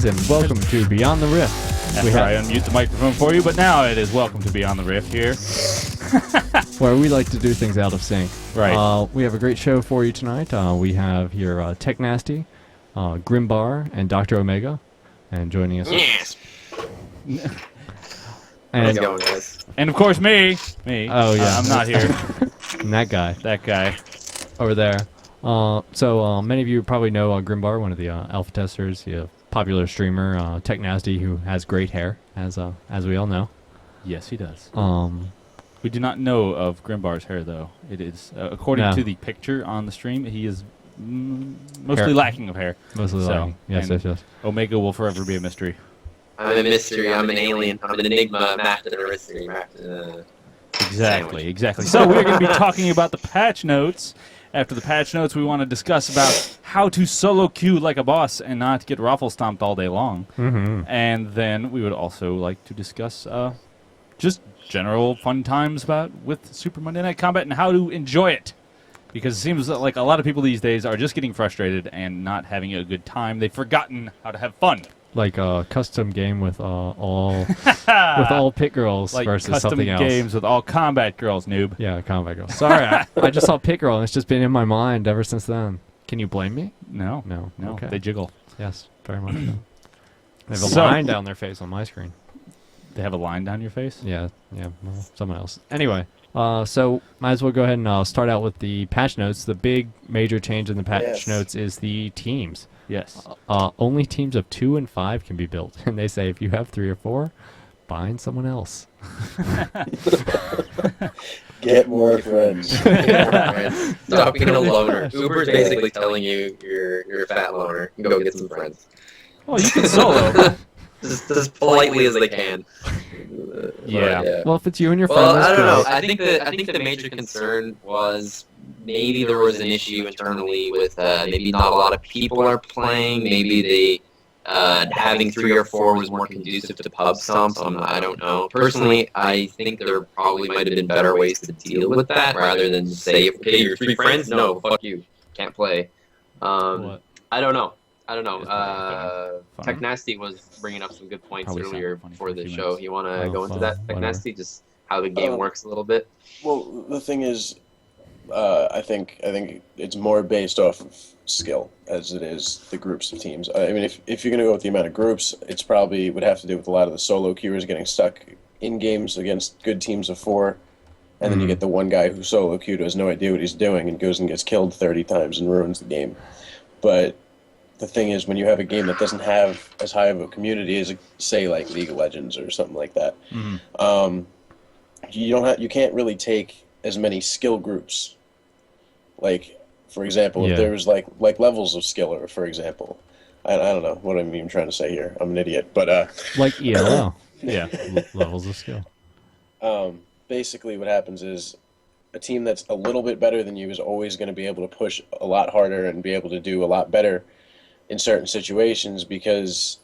and welcome to Beyond the Rift. After I unmute the microphone for you, but now it is welcome to Beyond the Rift here. Where we like to do things out of sync. Right. We have a great show for you tonight. We have here TecHNaSTy, Grimbar, and Dr. Omega, and joining us. Yes. And, How's it going, guys? And of course me. Oh yeah, I'm not here. and that guy That guy. over there. So many of you probably know Grimbar, one of the alpha testers, a popular streamer, TecHNaSTy, who has great hair, as we all know. Yes, he does. Um, We do not know of Grimbar's hair, though. It is, according No. to the picture on the stream, he is mostly Hair. lacking of hair. mostly So, liking. Yes, and- yes. Omega will forever be a mystery. I'm a mystery. I'm an alien. I'm an enigma mapped in a mystery. Exactly. So we're going to be talking about the patch notes. After the patch notes, we want to discuss about how to solo queue like a boss and not get raffle stomped all day long. Mm-hmm. And then we would also like to discuss just general fun times with Super Monday Night Combat and how to enjoy it. Because it seems like a lot of people these days are just getting frustrated and not having a good time. They've forgotten how to have fun. Like a custom game with all pit girls Like versus custom something else. games with all combat girls, noob. Yeah, combat girls. Sorry, I just saw pit girl and it's just been in my mind ever since then. Can you blame me? No. Okay. They jiggle. Yes, very much so. They have a So- line down their face on my screen. They have a line down your face? Yeah, well, someone else. Anyway, so might as well go ahead and start out with the patch notes. The big major change in the patch notes is the teams. Yes. Only teams of 2 and 5 can be built. And they say if you have 3 or 4, find someone else. Get more friends. Stop being a loner. Uber's basically telling you you're a fat loner. Go get some friends. Well, you can solo. Just as politely as they can. Yeah. Well, if it's you and your friend, Well, that's I don't know. good. I think the major concern was maybe there was an issue internally with maybe not a lot of people are playing. Maybe they having 3 or 4 was more conducive to pub stomps. I don't know. Personally, I think there probably might have been better ways to deal with that rather than say, okay, you're 3 friends. No, fuck you, can't play. What? I don't know. Funny. TecHNaSTy was bringing up some good points Probably earlier sounded funny for for a the few show. minutes. You want to Oh, go into well, that, whatever. TecHNaSTy? Just how the game works a little bit? Well, the thing is, I think it's more based off of skill as it is the groups of teams. I mean, if you're going to go with the amount of groups, it's probably would have to do with a lot of the solo queuers getting stuck in games against good teams of 4, and then you get the one guy who solo queued who has no idea what he's doing and goes and gets killed 30 times and ruins the game. But the thing is, when you have a game that doesn't have as high of a community as, say, like League of Legends or something like that, you can't really take as many skill groups. Like, for example, if there was like levels of skill, or for example, I don't know what I'm even trying to say here. I'm an idiot, but Like ELO. Yeah. Levels of skill. basically what happens is a team that's a little bit better than you is always going to be able to push a lot harder and be able to do a lot better in certain situations because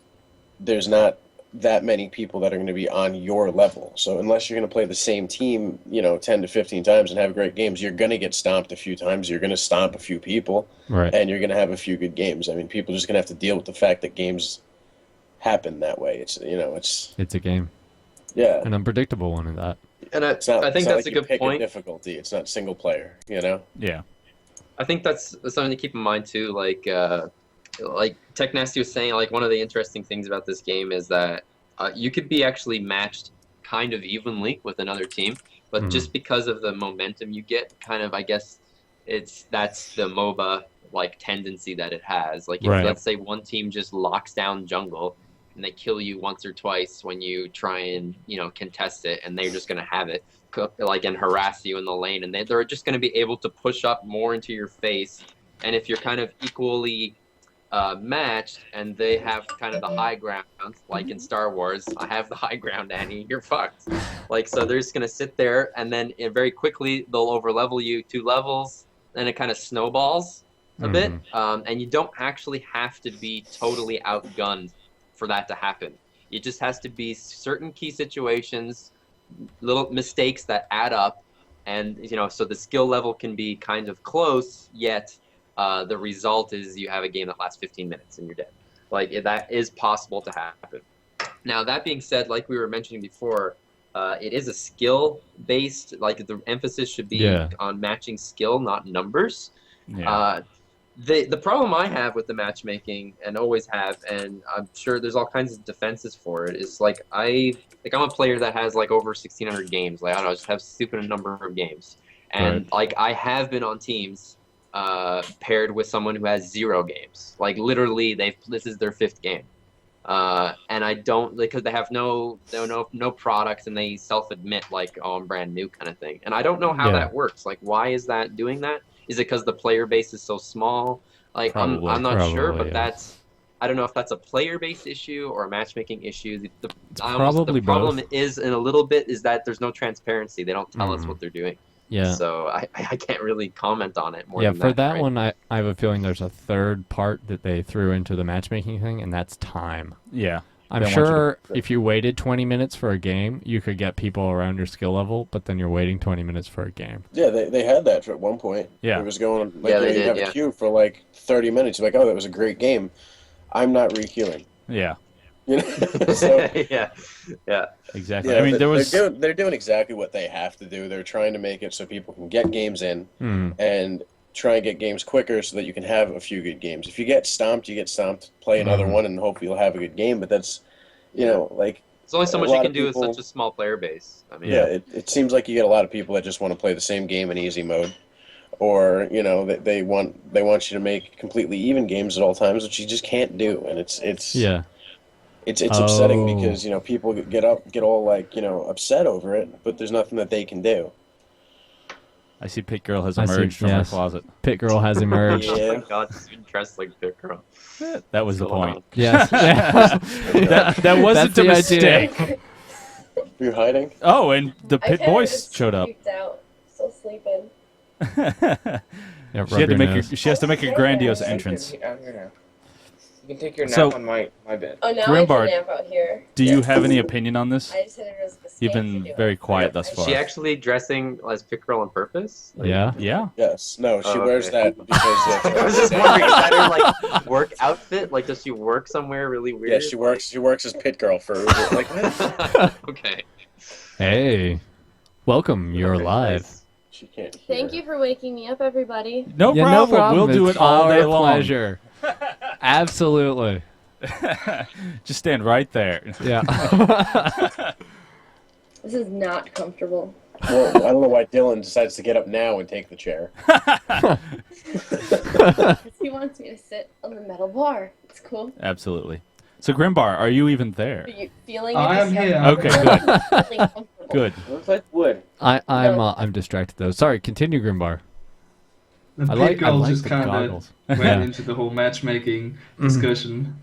there's not that many people that are going to be on your level. So unless you're going to play the same team, 10 to 15 times and have great games, you're going to get stomped a few times. You're going to stomp a few people, Right. and you're going to have a few good games. I mean, people are just going to have to deal with the fact that games happen that way. It's It's a game. yeah. An unpredictable one in that. And It's not, I think it's not that's like a you good pick point. difficulty. It's not single player, Yeah. I think that's something to keep in mind too. Like TecHNaSTy was saying, like one of the interesting things about this game is that you could be actually matched kind of evenly with another team, but just because of the momentum you get, kind of, I guess that's the MOBA like tendency that it has. Like if Right. let's say one team just locks down jungle and they kill you once or twice when you try and contest it, and they're just gonna have it and harass you in the lane, and they're just gonna be able to push up more into your face. And if you're kind of equally matched and they have kind of the high ground, like in Star Wars, I have the high ground, Annie, you're fucked. Like, so they're just gonna sit there, and then very quickly they'll overlevel you 2 levels, then it kind of snowballs a bit, and you don't actually have to be totally outgunned for that to happen. It just has to be certain key situations, little mistakes that add up, and so the skill level can be kind of close, yet the result is you have a game that lasts 15 minutes and you're dead. Like that is possible to happen. Now that being said, like we were mentioning before, it is a skill-based. Like the emphasis should be on matching skill, not numbers. Yeah. The problem I have with the matchmaking, and always have, and I'm sure there's all kinds of defenses for it, is like I'm a player that has like over 1,600 games. Like I don't know, I just have stupid number of games, and like I have been on teams paired with someone who has 0 games. Like literally, this is their 5th game, and I don't, because they have no products, and they self-admit like, oh, I'm brand new kind of thing, and I don't know how that works. Like, why is that doing that? Is it because the player base is so small? Like, I'm not sure, but I don't know if that's a player-based issue or a matchmaking issue. The problem is, in a little bit, is that there's no transparency. They don't tell us what they're doing. Yeah. So I can't really comment on it more than for that right? one, I have a feeling there's a third part that they threw into the matchmaking thing, and that's time. Yeah. I'm sure if you waited 20 minutes for a game, you could get people around your skill level, but then you're waiting 20 minutes for a game. Yeah, they had that at one point. Yeah. It was going, like, you have a queue for like 30 minutes. You're like, oh, that was a great game. I'm not re-queuing. Yeah. You know? So, yeah. Exactly. Yeah, I mean, they're doing exactly what they have to do. They're trying to make it so people can get games in and try and get games quicker so that you can have a few good games. If you get stomped, you get stomped. Play another one, and hopefully you'll have a good game. But that's, like, there's only so much you can do with such a small player base. I mean, it seems like you get a lot of people that just want to play the same game in easy mode, or they want you to make completely even games at all times, which you just can't do, and it's upsetting because people get all like upset over it, but there's nothing that they can do. I see Pit Girl has emerged from her closet. Pit Girl has emerged. Oh my God, she's dressed like Pit Girl. That was the point. Yes. that wasn't a mistake. You're hiding? Oh, and the Pit boys showed up. Out, still sleeping. She has to make a grandiose entrance. I'm here now. You can take your nap on my bed. Oh, now Grimbar, I can nap out here. Do you have any opinion on this? I just said it was a mistake. You've been very quiet thus far. Is she actually dressing as Pit Girl on purpose? Like, yeah. Yes. No, she wears that because I was just wondering, is that her like work outfit? Like, does she work somewhere really weird? Yeah, she works. She works as Pit Girl for like. What? Okay. Hey, welcome. You're live. Nice. She can't hear. Thank you for waking me up, everybody. No problem. We'll do it all day long. Pleasure. Absolutely. Just stand right there. Yeah. This is not comfortable. Well, I don't know why Dylan decides to get up now and take the chair. He wants me to sit on the metal bar. It's cool. Absolutely. So Grimbar, are you even there? Are you feeling I am here. Okay, good. Feeling comfortable. Good. Looks like wood. I'm distracted though. Sorry, continue, Grimbar. The I Pit Girl like just the kind goggles. of went into the whole matchmaking discussion.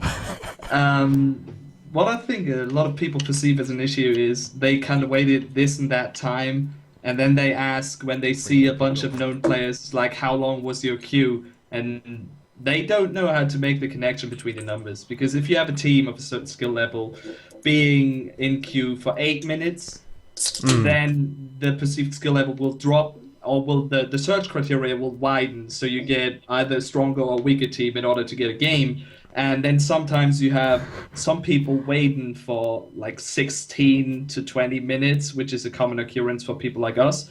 What I think a lot of people perceive as an issue is they kind of waited this and that time, and then they ask when they see a bunch of known players, like, how long was your queue? And they don't know how to make the connection between the numbers. Because if you have a team of a certain skill level being in queue for 8 minutes, then the perceived skill level will drop, or the search criteria will widen, so you get either a stronger or weaker team in order to get a game. And then sometimes you have some people waiting for like 16 to 20 minutes, which is a common occurrence for people like us.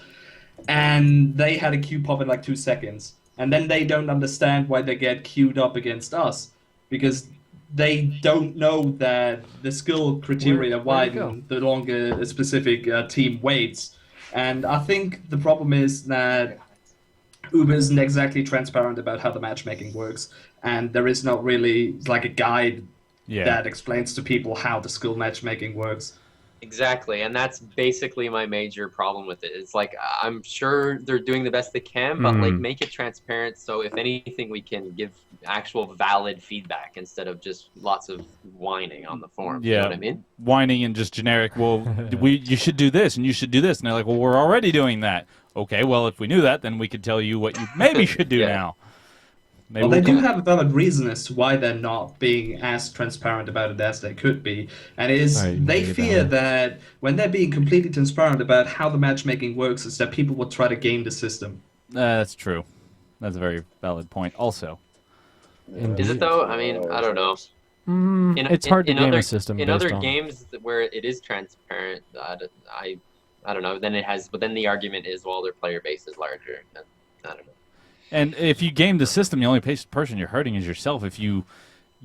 And they had a queue pop in like 2 seconds. And then they don't understand why they get queued up against us, because they don't know that the skill criteria widen the longer a specific team waits. And I think the problem is that Uber isn't exactly transparent about how the matchmaking works, and there is not really like a guide that explains to people how the skill matchmaking works. Exactly, and that's basically my major problem with it. It's like, I'm sure they're doing the best they can, but like, make it transparent, so if anything, we can give actual valid feedback instead of just lots of whining on the forum. Yeah, you know what I mean? Whining and just generic, well, you should do this and you should do this, and they're like, well, we're already doing that. Okay, well, if we knew that, then we could tell you what you maybe should do now. Maybe well, they do have a valid reason as to why they're not being as transparent about it as they could be. And it is they fear that when they're being completely transparent about how the matchmaking works, is that people will try to game the system. That's true. That's a very valid point also. Is it though? I mean, I don't know. It's hard to game other, a system in based other on. games where it is transparent. I don't know. Then it has, but then the argument is, well, their player base is larger. I don't know. And if you game the system, the only person you're hurting is yourself. If you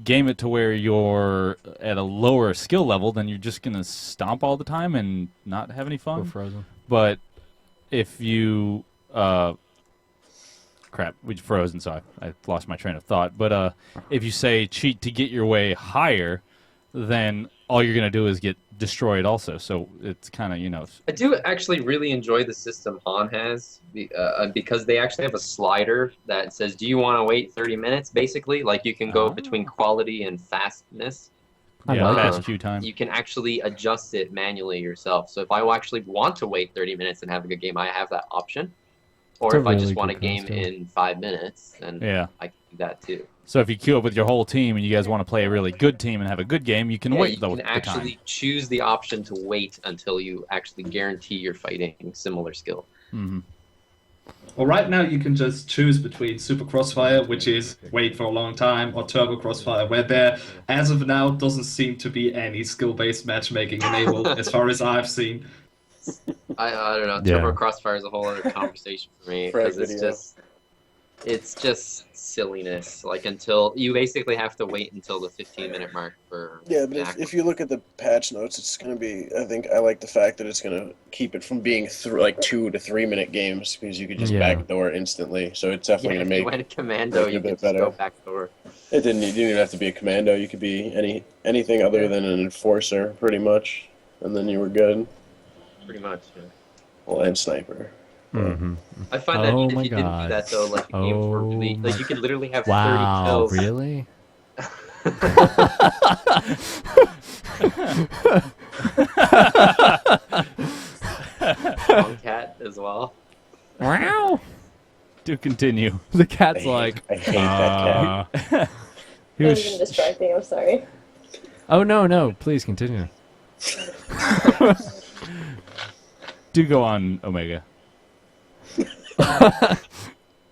game it to where you're at a lower skill level, then you're just gonna stomp all the time and not have any Or fun. frozen. But if you crap, we frozen, so I lost my train of thought. But if you say cheat to get your way higher, then all you're gonna do is get destroyed also. So it's kind of, you know. I do actually really enjoy the system Han has because they actually have a slider that says, "Do you want to wait 30 minutes?" Basically, like you can go between quality and fastness. I like fast it. queue time. You can actually adjust it manually yourself. So if I actually want to wait 30 minutes and have a good game, I have that option. Or It's a if I just really want a good game concept. in 5 minutes, then Yeah. I can do that too. So if you queue up with your whole team and you guys want to play a really good team and have a good game, you can Yeah, wait you the can time. actually choose the option to wait until you actually guarantee you're fighting similar skill. Mm-hmm. Well, right now you can just choose between Super Crossfire, which is wait for a long time, or Turbo Crossfire, where there, as of now, doesn't seem to be any skill-based matchmaking enabled, as far as I've seen. I don't know. Yeah. Turbo Crossfire is a whole other conversation for me Frag because video. it's just silliness. Like until you basically have to wait until the 15-minute mark for. Yeah, but an if actual- you look at the patch notes, it's going to be. I think I like the fact that it's going to keep it from being like 2 to 3 minute games because you could just Yeah. backdoor instantly. So it's definitely yeah, going to if you make. went commando, make it a you bit could just better. go backdoor. You didn't even have to be a commando. You could be anything other than an enforcer, pretty much, and then you were good. Pretty much. Yeah. Well, and sniper. Mm-hmm. I find that Oh if my you didn't do God. that though, like the games were really Oh like my- you could literally have Wow, 30 kills. really? Cat as well. Wow. Do continue. The cat's like, I hate that cat. he That was. was even distracting. I'm sorry. Oh no! Please continue. Do go on, Omega. I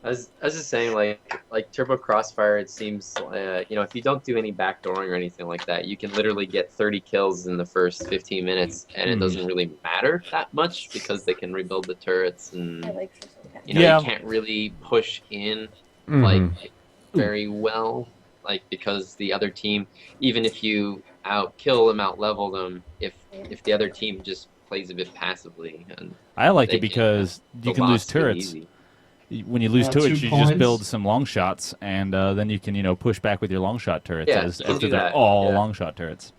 was just saying, like Turbo Crossfire, it seems, if you don't do any backdooring or anything like that, you can literally get 30 kills in the first 15 minutes, and it doesn't really matter that much because they can rebuild the turrets, and I like System Cat. Yeah. you can't really push in Mhm. like very well, like because the other team, even if you outkill them, outlevel them, if the other team just plays a bit passively, and I like They it because the you can lose loss really turrets. easy. When you lose 2 turrets, you points. just build some long shots, and then you can, push back with your long shot turrets Yeah, as you can if do they're that, all yeah. long shot turrets.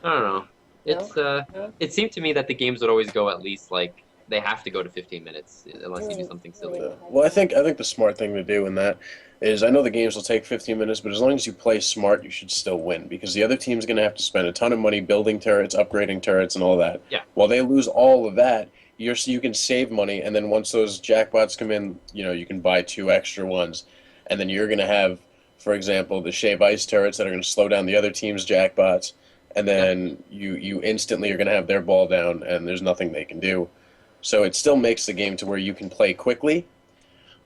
I don't know. It's No? it seemed to me that the games would always go at least like they have to go to 15 minutes unless you do something silly. Yeah. Well, I think the smart thing to do in that is I know the games will take 15 minutes, but as long as you play smart, you should still win because the other team's going to have to spend a ton of money building turrets, upgrading turrets, and all that. Yeah. While they lose all of that, you can save money, and then once those jackpots come in, you can buy 2 extra ones, and then you're going to have, for example, the Shave Ice turrets that are going to slow down the other team's jackpots, and then you instantly are going to have their ball down, and there's nothing they can do. So it still makes the game to where you can play quickly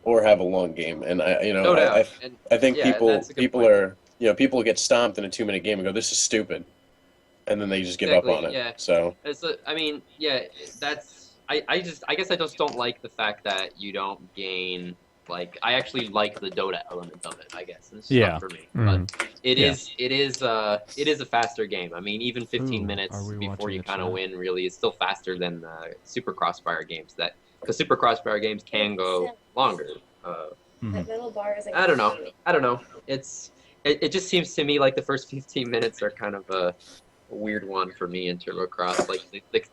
or have a long game. And No doubt. And, I think yeah, that's a good people point. are people get stomped in a 2-minute game and go, "This is stupid," and then they just give up Exactly, on it. yeah. So That's I guess I just don't like the fact that you don't gain. Like I actually like the Dota element of it. I guess it's Yeah. not for me, Mhm. but it Yeah. is a faster game. I mean, even 15 Ooh, minutes are we before watching you the kind of chat? win really is still faster than Super Crossfire games. Because Super Crossfire games can go longer. That middle bar is I don't know. It just seems to me like the first 15 minutes are kind of a weird one for me in Turbo Cross. Like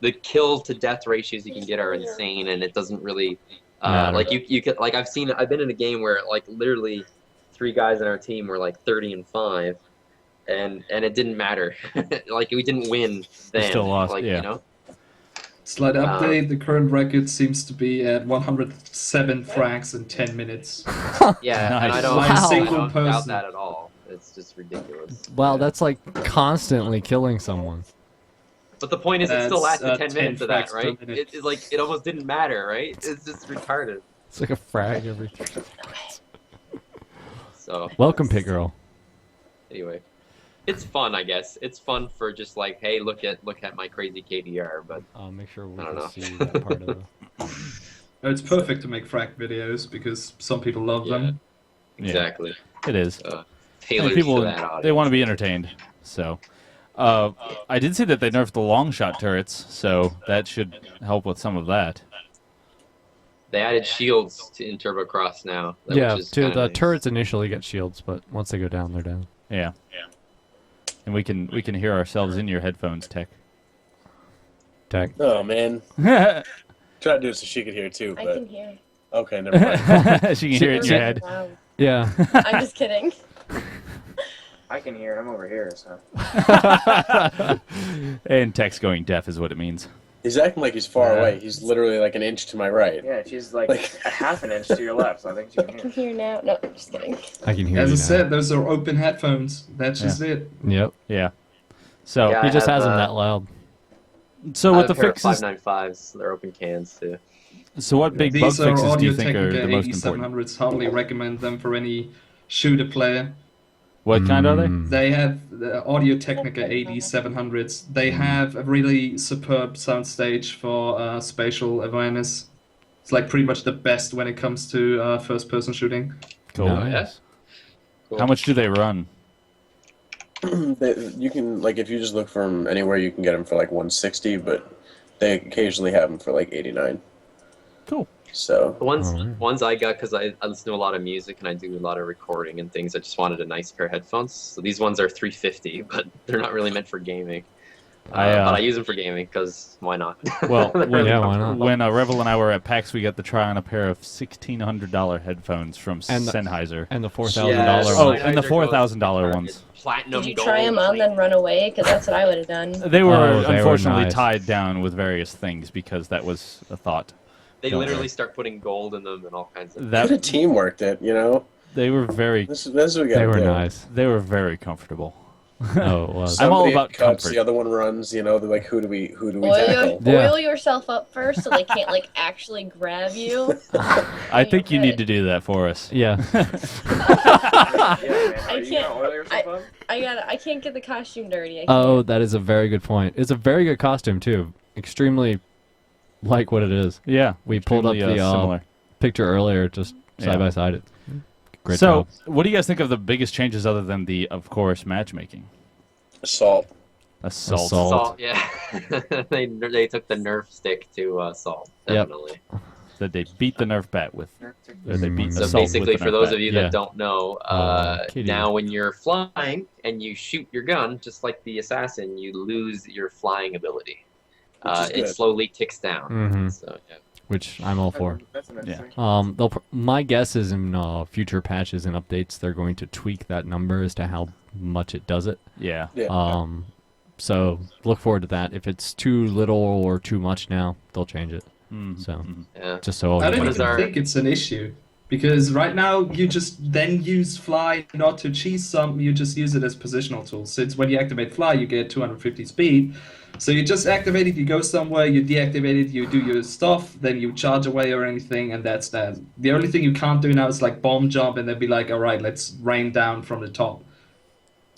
the kill to death ratios you can get are insane, and it doesn't really Matter. like you could like I've been in a game where like literally 3 guys in our team were like 30-5, and it didn't matter. Like we didn't win then. still lost, Like yeah. Slight update, the current record seems to be at 107 frags in 10 minutes. Yeah, and I Nice. don't, Wow. I Single don't doubt person. that at all. It's just ridiculous. Wow, Yeah. that's like constantly killing someone. But the point is, it still That's, lasted 10 10 minutes of that, frags per right? minute. It's like it almost didn't matter, right? It's just retarded. It's like a frag every 3 minutes. So Welcome, Pit Girl. anyway, it's fun, I guess. It's fun for just like, hey, look at my crazy KDR. But I'll make sure we I don't can know. see that part of the. It's perfect to make frack videos because some people love them. Exactly. It is. Tailored People to that audience. they want to be entertained. So, I did see that they nerfed the long shot turrets, so that should help with some of that. They added shields in Turbo Cross now. Yeah, which is the kinda nice. turrets initially get shields, but once they go down, they're down. Yeah. And we can hear ourselves in your headphones, Tech. Oh man, try to do it so she could hear too. I But can hear. okay, never mind. She can hear it in your head. Wow. Yeah. I'm just kidding. I can hear it. I'm over here, so. And Tech's going deaf is what it means. He's acting like he's far away. He's literally like an inch to my right. Yeah, she's like a half an inch to your left, so I think she can I hear. can hear now. No, I'm just kidding. I can hear As you I now. said, those are open headphones. That's just it. Yep. Yeah. So Yeah, He I just have, has them that loud. so I with have the a pair of fixes, 595s. They're open cans too. so what big bug These are fixes do you Audio think are the most Technica important? 8700s. Hardly recommend them for any shooter player. What kind are they? Mm. They have the Audio Technica 8700s. They have a really superb soundstage for spatial awareness. It's like pretty much the best when it comes to first-person shooting. Cool. Nice. Cool. How much do they run? You can like if you just look for them anywhere, you can get them for like 160, but they occasionally have them for like 89. Cool. So The ones Alright. ones I got because I listen to a lot of music and I do a lot of recording and things. I just wanted a nice pair of headphones. So these ones are 350, but they're not really meant for gaming. But I use them for gaming because why not? Well, They're really yeah, why not? comfortable. When Revel and I were at PAX, we got to try on a pair of $1,600 headphones from And the- Sennheiser. And the $4,000 Yeah, Oh, one. and the Sennheiser $4,000 goes ones. Platinum Did you gold. try them on, then run away? Because that's what I would have done. They were Oh, they were unfortunately nice. tied down with various things because that was a thought. They Don't literally worry. start putting gold in them and all kinds of. could have That teamworked it, you know. they were very This is what we got. They were do. nice. they were very comfortable. Oh, it was. I'm all Somebody about cuts, comfort. the other one runs. You know, they're like, who do we Oil, tackle? Yeah. oil yourself up first so they can't like actually grab you. I think you Okay. need to do that for us. Yeah. Yeah, man. I Are you can't- gonna oil yourself up? I can't get the costume dirty. I Oh, can't. that is a very good point. It's a very good costume too. Extremely like what it is. Yeah, We pulled up extremely, the similar. picture earlier, just Yeah. side by side. It. Great So, job. what do you guys think of the biggest changes other than the, of course, matchmaking? Assault. Assault. Assault. Salt, yeah. they took the Nerf stick to Salt, Yep. definitely. That they beat the Nerf bat with. Or they beat So So Assault basically, with the for Nerf those bat. of you Yeah. that don't know, kitty. now when you're flying and you shoot your gun, just like the assassin, you lose your flying ability. Which is It good. slowly ticks down. Mhm. So yeah. Which I'm all for. That's interesting. My guess is in future patches and updates, they're going to tweak that number as to how much it does it. Yeah. Yeah. So look forward to that. If it's too little or too much now, they'll change it. Mhm. So Yeah. just so I don't What even is our- think it's an issue. Because right now, you just then use fly not to cheese some, you just use it as positional tools. Since when you activate fly, you get 250 speed. So you just activate it, you go somewhere, you deactivate it, you do your stuff, then you charge away or anything, and that's that. The only thing you can't do now is like bomb jump and then be like, alright, let's rain down from the top.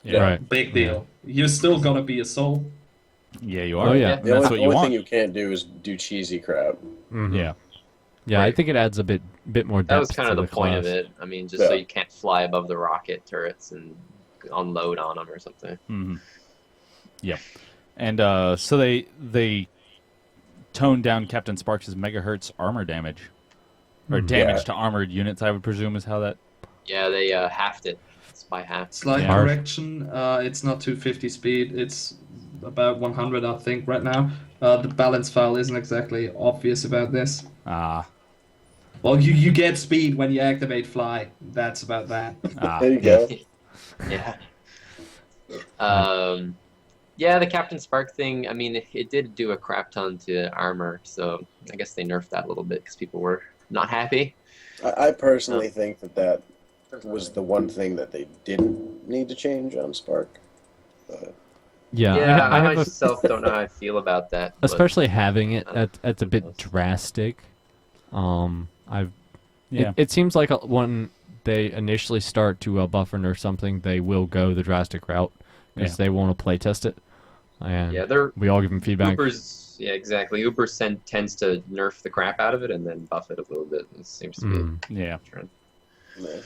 Yeah. Right. Big deal. You're still gonna be a soul. Yeah, you are. Oh, yeah. And The that's only, what you want. thing you can't do is do cheesy crap. Mhm. Yeah. Yeah, I Right. think it adds a bit more depth. That was kind of to the point of class. it. I mean, just so Yeah. you can't fly above the rocket turrets and unload on them or something. Mm-hmm. Yep. And so they toned down Captain Sparks' megahertz armor damage. Or damage Yeah. to armored units, I would presume, is how that... Yeah, they halved it. It's by half. Slight Yeah. correction, it's not 250 speed, it's about 100 I think right now. The balance file isn't exactly obvious about this. Ah. Well, you get speed when you activate fly. That's about that. There you go. Yeah. Yeah, the Captain Spark thing, I mean, it did do a crap ton to armor, so I guess they nerfed that a little bit because people were not happy. I personally think that was the one thing that they didn't need to change on Spark. But Yeah, Yeah, I I have a, myself don't know how I feel about that. but- especially having it I don't that's a bit know. drastic. I've Yeah. It seems like when they initially start to buffer nerf something, they will go the drastic route because they want to play test it. And Yeah, they're we all give them feedback. Yeah, exactly. Uber tends to nerf the crap out of it and then buff it a little bit. It seems to be Yeah. a trend.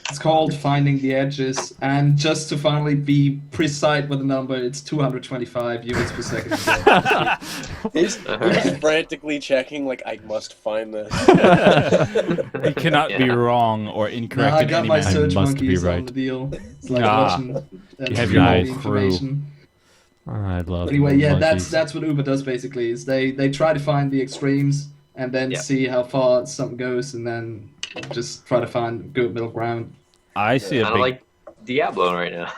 It's called Finding the Edges, and just to finally be precise with the number, it's 225 units per second. He's frantically checking, like, I must find this. You cannot be wrong or No, incorrect I in got any my manner. search must be monkeys on right. the deal. It's like Ah. watching You have your all the whole crew. information. I love Anyway, yeah, monkeys. that's what Uber does basically. Is they try to find the extremes and then Yeah. see how far something goes, and then just try to find good middle ground. I see a Kind of big. like Diablo right now.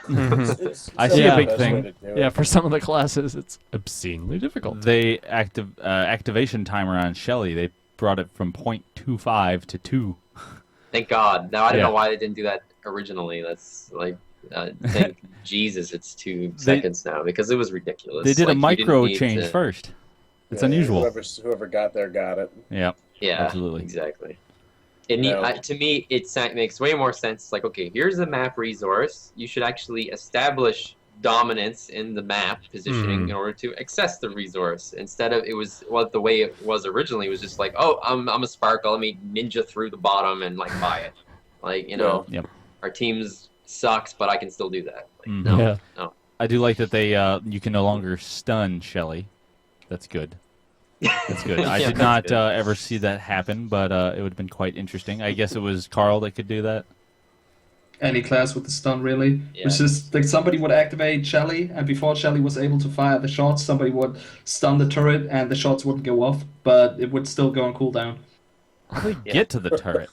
I see a big Best thing. way to do it. Yeah, for some of the classes, it's obscenely difficult. They activation timer on Shelly. They brought it from 0.25 to 2. Thank God. Now I don't Yeah. know why they didn't do that originally. That's like, thank Jesus, it's 2 seconds now because it was ridiculous. They did Like, a you didn't micro need change to- first. It's Yeah, unusual. Whoever got there got it. Yeah. Yeah, Absolutely. exactly. No. To me, it makes way more sense. Like, okay, here's the map resource. You should actually establish dominance in the map positioning in order to access the resource. Instead of the way it was originally was just like, oh, I'm a sparkle. Let me ninja through the bottom and like buy it. Like, you know, Yep. our teams sucks, but I can still do that. Like, Mhm. no, Yeah. no. I do like that they you can no longer stun Shelly. That's good. That's good. I Yeah, did that's not good. ever see that happen, but it would have been quite interesting. I guess it was Carl that could do that. Any class with the stun, really. Yeah. It's just like somebody would activate Shelly, and before Shelly was able to fire the shots, somebody would stun the turret, and the shots wouldn't go off, but it would still go on cooldown. How do they Yeah. get to the turret?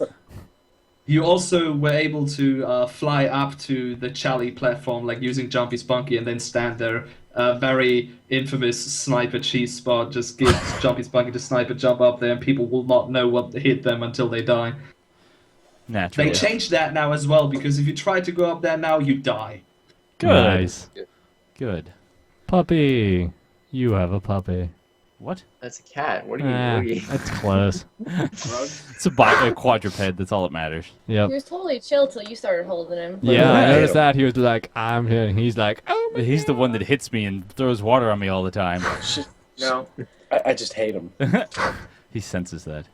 You also were able to fly up to the Shelly platform, like using Jumpy Spunky, and then stand there. Very infamous sniper cheese spot. Just give Jumpy Spunky the sniper, jump up there, and people will not know what hit them until they die. Naturally. They changed that now as well, because if you try to go up there now, you die. Good. Nice. Good. Puppy. You have a puppy. What? That's a cat. What are you doing? That's close. It's a quadruped. That's all that matters. Yep. He was totally chill till you started holding him. Yeah, I Right. noticed that. He was like, I'm here. And he's like, oh my He's the one that hits me and throws water on me all the time. No. I just hate him. He senses that.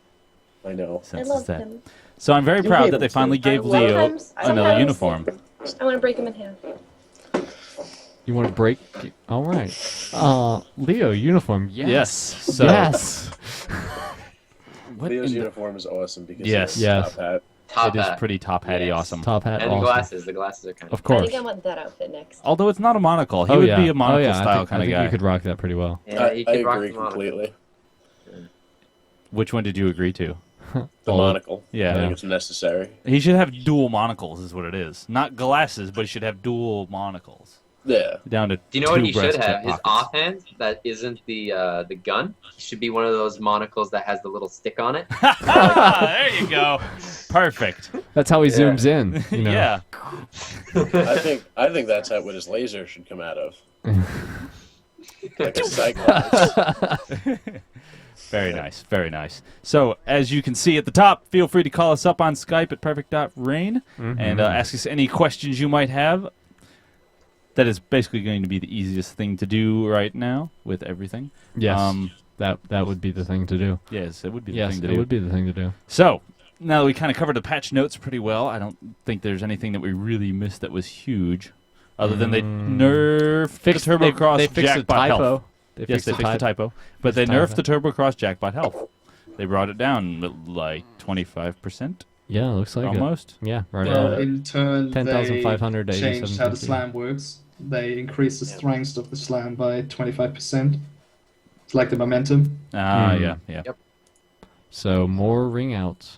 I know. I Senses love that. him. So I'm very You proud hate that him they too. finally gave Leo Sometimes- another sometimes uniform. I want to break him in half. You want to break? All right. Leo uniform. Yes. Yes. So yes. what Leo's in the- uniform is awesome because Yes. of his Yes. top hat. Top it is hat. pretty top hatty Yes. awesome. Top hat. And awesome. the glasses. The glasses are kind Of I course. think I want that outfit next. Although it's not a monocle. He Oh, would yeah. be a monocle oh, yeah. style I think, kind I of think guy. you could rock that pretty well. Yeah, he I could rock agree the monocle. completely. Which one did you agree to? The Oh. monocle. Yeah. I think it's necessary. He should have dual monocles, is what it is. Not glasses, but he should have dual monocles. Yeah. Down to Do you know what two he should breast have? His pockets. offhand that isn't the gun. It should be one of those monocles that has the little stick on it. There you go. Perfect. That's how he Yeah. zooms in. You know? Yeah. I think that's what his laser should come out of. Like a cyclops. Very nice. Very nice. So, as you can see at the top, feel free to call us up on Skype at perfect.rain and ask us any questions you might have. That is basically going to be the easiest thing to do right now with everything. Yes. That would be the thing to do. Yes, it would be the Yes, thing to it do. would be the thing to do. So, now that we kind of covered the patch notes pretty well, I don't think there's anything that we really missed that was huge. Other than they nerfed the Turbocross They fixed the jackpot health. typo. Yes, they fixed the typo. But they Fixed the nerfed the typo. Turbocross jackpot health. They brought it down like 25%, Yeah, looks like almost. it. Yeah, right Well, around it. in turn, 10,500 to they changed how the 8750. slam works. They increased the strength of the slam by 25%. It's like the momentum. Ah, Hmm. yeah. So more ring outs.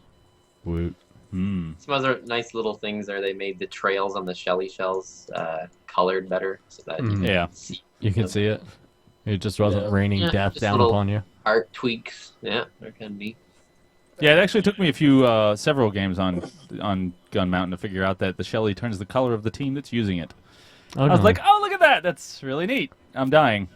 Woot. Hmm. Some other nice little things are they made the trails on the Shelly shells colored better so that you Mhm. can Yeah. see You can see it. It just wasn't Yeah. raining Yeah, death just down little- upon you. art tweaks. Yeah, there can be. Yeah, it actually took me a few, several games on Gun Mountain to figure out that the Shelly turns the color of the team that's using it. Oh, I was no. like, oh, look at that. That's really neat. I'm dying.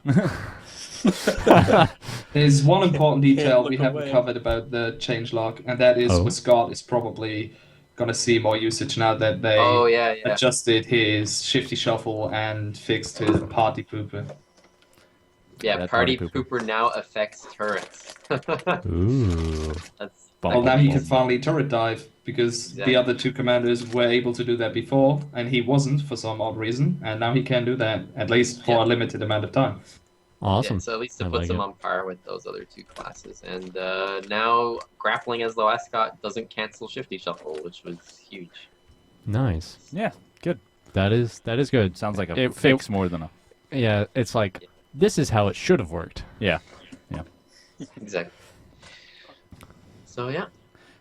There's one important detail look we haven't away. covered about the changelog, and that is Oh. with Scott is probably gonna see more usage now that they Oh yeah. adjusted his shifty shuffle and fixed his party pooper. Yeah, That party party pooper. pooper now affects turrets. Ooh. That's Well, now he can Bumblebee. finally turret dive because Exactly. the other two commanders were able to do that before, and he wasn't for some odd reason, and now he can do that at least for Yeah. a limited amount of time. Awesome. Yeah, so at least it I puts like him it. on par with those other two classes. And now grappling as low ascot doesn't cancel shifty shuffle, which was huge. Nice. Yeah, good. That is good. Sounds like a It- fix more than a. Yeah, it's like this is how it should have worked. Yeah. Exactly. So yeah.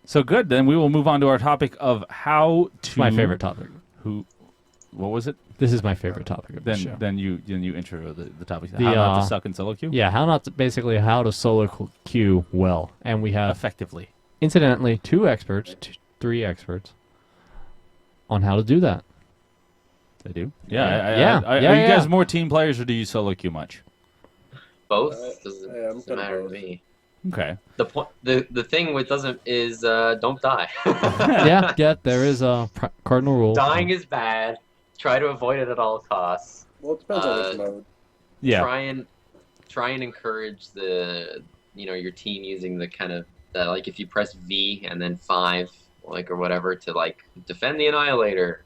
So good. Then we will move on to our topic of how to. It's my favorite topic. Who? What was it? This is my favorite topic of the show. Then you intro the topic. The, How not to uh, suck in solo queue. Yeah, basically how to solo queue well, and we have Effectively. incidentally three experts on how to do that. They do. Yeah. Are Yeah, you yeah. guys more team players or do you solo queue much? Both doesn't, yeah, I'm doesn't kinda matter to both. me. Okay. The thing with doesn't is don't die. yeah, there is a cardinal rule. Dying is bad. Try to avoid it at all costs. Well, it depends on which mode. Yeah. Try and encourage the your team using the kind of like if you press V and then 5 like or whatever to like defend the annihilator,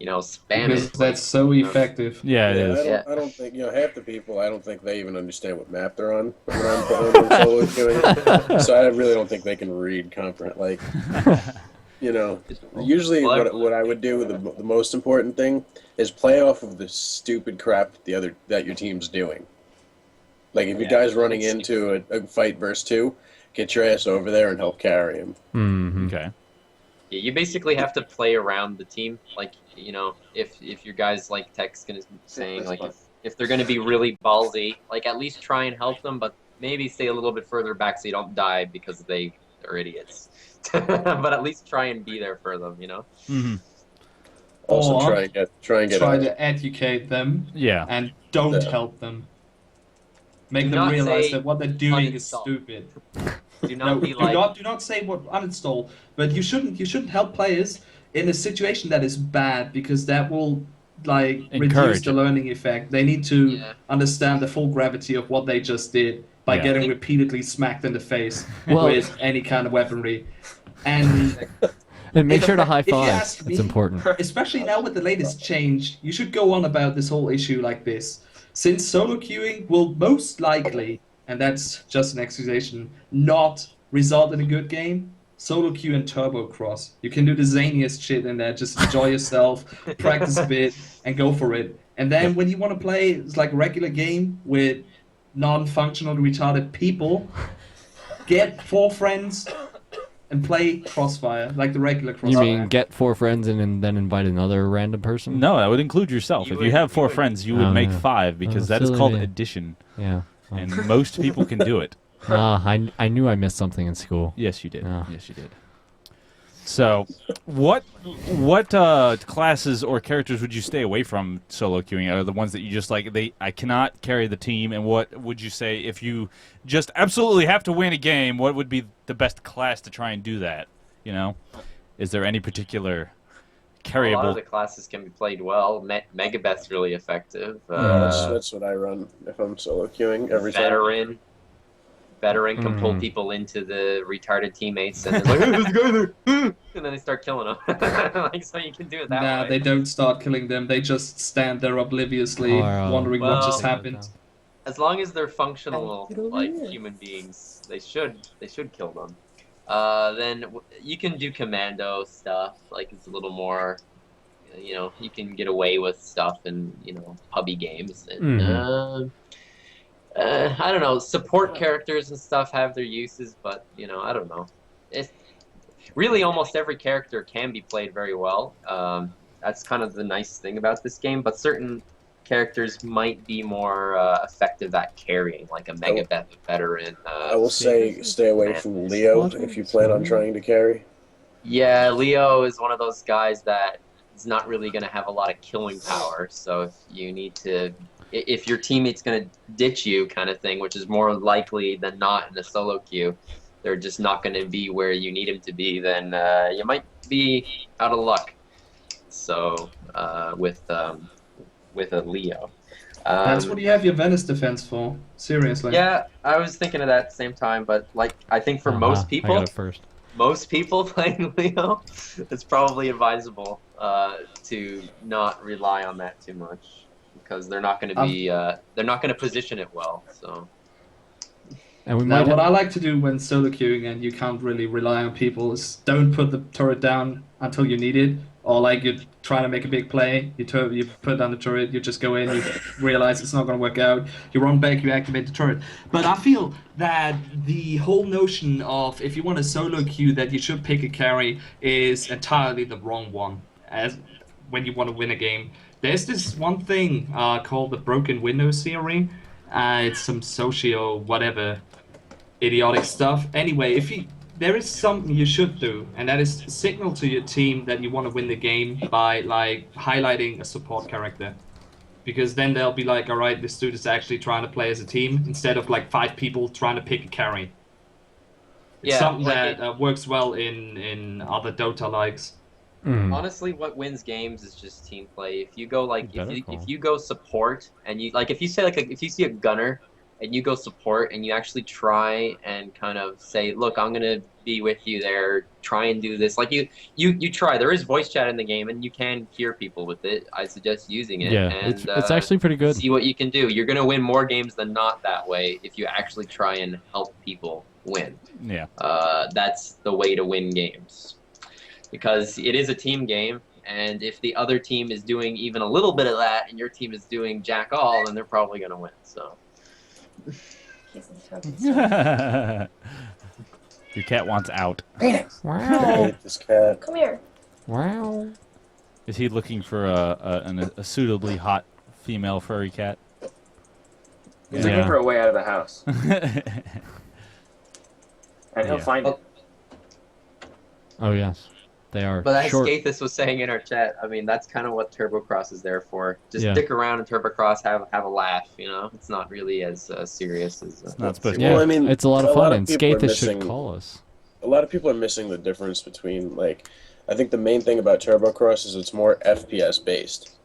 spam Because it. that's so effective. Yeah, it Yeah, is. Yeah. I don't think half the people. I don't think they even understand what map they're on when I'm playing them solo queuing. So I really don't think they can read comprehend. Like, usually Well, what I would do, the most important thing is play off of the stupid crap that your team's doing. Like if your guy's running into a fight versus 2, get your ass over there and help carry him. Mm-hmm. Okay. Yeah, you basically have to play around the team. Like, if your guys like Tech's gonna saying like if they're gonna be really ballsy, like at least try and help them, but maybe stay a little bit further back so you don't die because they are idiots. But at least try and be there for them, Mm-hmm. Also, Or try and get try out. to educate them Yeah. and don't Yeah. help them. Make Do them not realize say that what they're doing is uninstall. stupid. Do not be do like not say what uninstall. But you shouldn't help players in a situation that is bad because that will reduce Encourage the it. learning effect. They need to Yeah. understand the full gravity of what they just did by Yeah. getting repeatedly smacked in the face Well- with any kind of weaponry. And And make sure to high If you five. ask It's me- important. especially now with the latest change, you should go on about this whole issue like this. Since solo queuing will most likely, and that's just an accusation, not result in a good game, solo queue and turbo cross. You can do the zaniest shit in there, just enjoy yourself, practice a bit, and go for it. And then when you want to play it's like a regular game with non-functional retarded people, get 4 friends and play Crossfire, like the regular You Crossfire. mean get 4 friends and then invite another random person? No, that would include yourself. You if would- you have you 4 would- friends, you would Oh, make yeah. 5 because that is silly called me. addition, Yeah. and most people can do it. I knew I missed something in school. Yes, you did. Ah. Yes, you did. So, what classes or characters would you stay away from solo queuing? Are the ones that you just like? I cannot carry the team. And what would you say if you just absolutely have to win a game? What would be the best class to try and do that? Is there any particular a lot of carryable? the classes can be played well. Megabeth's really effective. That's what I run if I'm solo queuing every time. Veteran can pull people into the retarded teammates and they're like, hey, this guy there, and then they start killing them. So you can do it that Nah, way. they don't start killing them. They just stand there obliviously, wondering what well- just happened. As long as they're functional like human beings, they should kill them. Then you can do commando stuff. Like it's a little more, you can get away with stuff in pubby games. And I don't know. Support characters and stuff have their uses, but I don't know. It's really almost every character can be played very well. That's kind of the nice thing about this game. But certain characters might be more effective at carrying, like a Megabeth veteran. I will say stay away from Leo if you plan on trying to carry. Yeah, Leo is one of those guys that is not really going to have a lot of killing power. So if you need to, if your teammate's going to ditch you, kind of thing, which is more likely than not in a solo queue, they're just not going to be where you need them to be, then you might be out of luck. So with a Leo. That's what you have your Venice defense for. Seriously. Yeah, I was thinking of that at the same time, but like I think for most I got people, it first. playing Leo, it's probably advisable to not rely on that too much because they're not going to be they're not going to position it well. So. And we Now, might what have, I like to do when solo queuing and you can't really rely on people is don't put the turret down until you need it. Or like you're trying to make a big play, you put down the turret, you just go in, you realize it's not going to work out, you run back, you activate the turret. But I feel that the whole notion of if you want a solo queue that you should pick a carry is entirely the wrong one. As when you want to win a game, there's this one thing called the broken window theory. It's some socio whatever idiotic stuff. Anyway, there is something you should do, and that is signal to your team that you want to win the game by like highlighting a support character, because then they'll be like, all right, this dude is actually trying to play as a team instead of like 5 people trying to pick a carry. It's something like that works well in other Dota likes. Honestly, what wins games is just team play. If you go like if you go support and you like if you say like if you see a gunner and you go support and you actually try and kind of say, look, I'm gonna be with you there, try and do this. Like you try. There is voice chat in the game and you can hear people with it. I suggest using it. yeah, and, it's actually pretty good. See what you can do. You're gonna win more games than not that way if you actually try and help people win. Yeah. That's the way to win games. Because it is a team game, and if the other team is doing even a little bit of that, and your team is doing jack all, then they're probably going to win. So. Your cat wants out. I Wow. hate this cat. Come here. Wow. Is he looking for a suitably hot female furry cat? He's looking for a way out of the house, and he'll Yeah. find it. Oh yes, they are. But as short. Scathis was saying in our chat, I mean, that's kind of what Turbocross is there for. Just Yeah. stick around in Turbocross, have a laugh, you know? It's not really as serious as... It's not supposed to Yeah, Well, I mean, it's a lot of a fun, lot of and people are Scathis should missing- call us. A lot of people are missing the difference between, like, I think the main thing about Turbocross is it's more FPS based.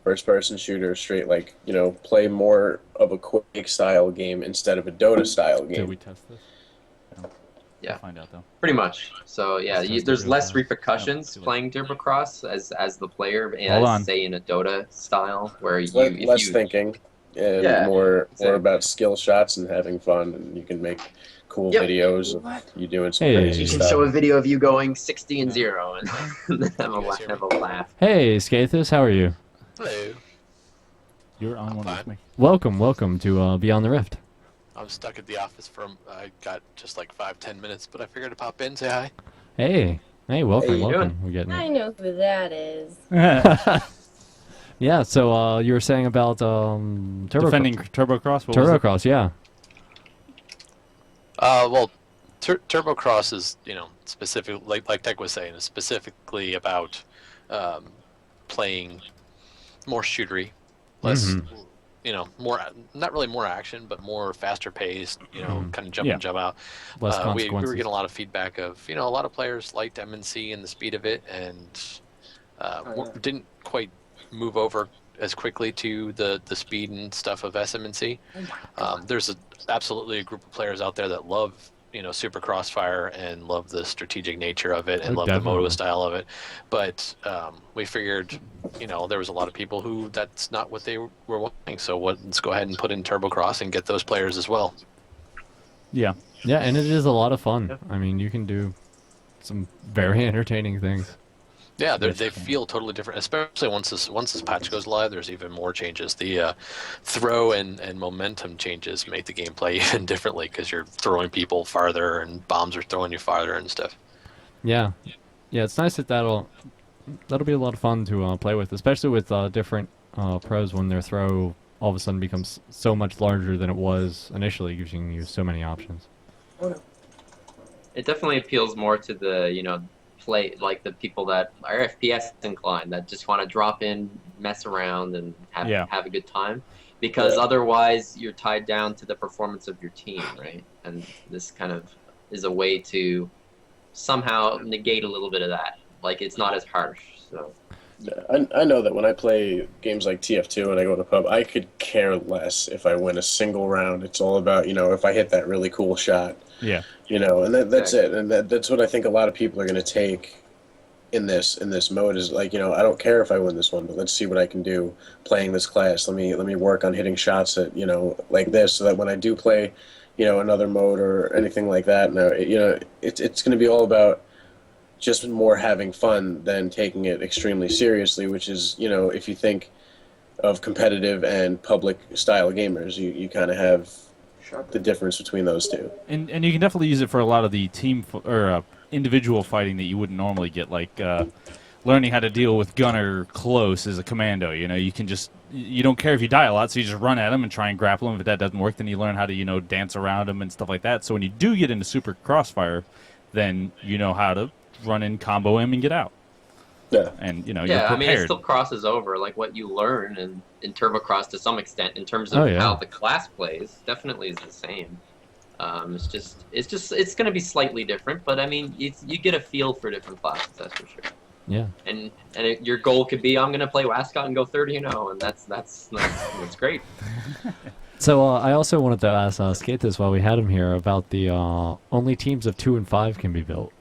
First person shooter, straight, like, you know, play more of a Quake style game instead of a Dota style Did game. we test this? No. Yeah. We'll find out though. Pretty much. So, yeah, Let's test there's it real less fast. repercussions Yeah, playing Turbocross as the player, Hold on. as, say, in a Dota style, where It's you... like if less you- thinking and Yeah, more exactly. about skill shots and having fun, and you can make cool Yep. videos of you doing some Hey. crazy You can stuff. show a video of you going 60 and 0 and have a laugh. Hey, Scathis, how are you? Hello. You're on one fine. with me. Welcome to Beyond the Rift. I'm stuck at the office I got just like 5-10 minutes, but I figured to pop in, say hi. Hey, welcome, Hey, you welcome. doing? We're getting I it. know who that is. Yeah, so you were saying about Defending Turbocross. What was it? Turbocross, yeah. Well, Turbocross is, specific, like Tech was saying, is specifically about playing more shootery, less, more, not really more action, but more faster paced, kind of jump Yeah. in, jump out. Less We consequences. were getting a lot of feedback of, a lot of players liked MNC and the speed of it, and didn't quite move over as quickly to the speed and stuff of SMNC. There's absolutely a group of players out there that love Super Crossfire and love the strategic nature of it and Oh, love definitely. the MOTO style of it. But we figured, there was a lot of people who that's not what they were wanting. So let's go ahead and put in Turbocross and get those players as well. Yeah, and it is a lot of fun. I mean, you can do some very entertaining things. Yeah, they feel totally different, especially once this patch goes live. There's even more changes. The throw and momentum changes make the gameplay even differently because you're throwing people farther and bombs are throwing you farther and stuff. Yeah, it's nice that'll be a lot of fun to play with, especially with different pros when their throw all of a sudden becomes so much larger than it was initially, giving you so many options. It definitely appeals more to the, play like the people that are FPS inclined, that just want to drop in, mess around, and have a good time. Because otherwise, you're tied down to the performance of your team, right? And this kind of is a way to somehow negate a little bit of that. Like, it's not as harsh. So Yeah, I know that when I play games like TF2 and I go to pub, I could care less if I win a single round. It's all about, if I hit that really cool shot. Yeah. And that's it. And that's what I think a lot of people are going to take in this mode is like, I don't care if I win this one, but let's see what I can do playing this class. Let me work on hitting shots that, like this, so that when I do play, another mode or anything like that, it's going to be all about just more having fun than taking it extremely seriously, which is, if you think of competitive and public style gamers, you kind of have the difference between those two. And you can definitely use it for a lot of the team or individual fighting that you wouldn't normally get, like learning how to deal with gunner close as a commando. You can just, you don't care if you die a lot, so you just run at him and try and grapple him. If that doesn't work, then you learn how to, dance around him and stuff like that. So when you do get into super crossfire, then you know how to run in, combo him, and get out. Yeah. And, you're yeah, prepared. I mean, it still crosses over, like what you learn in TurboCross to some extent in terms of how the class plays. Definitely is the same. It's going to be slightly different, but I mean, you get a feel for different classes, that's for sure. Yeah. And your goal could be, I'm going to play Wascott and go 30-0, and that's great. So I also wanted to ask Scathis while we had him here about the only teams of 2 and 5 can be built.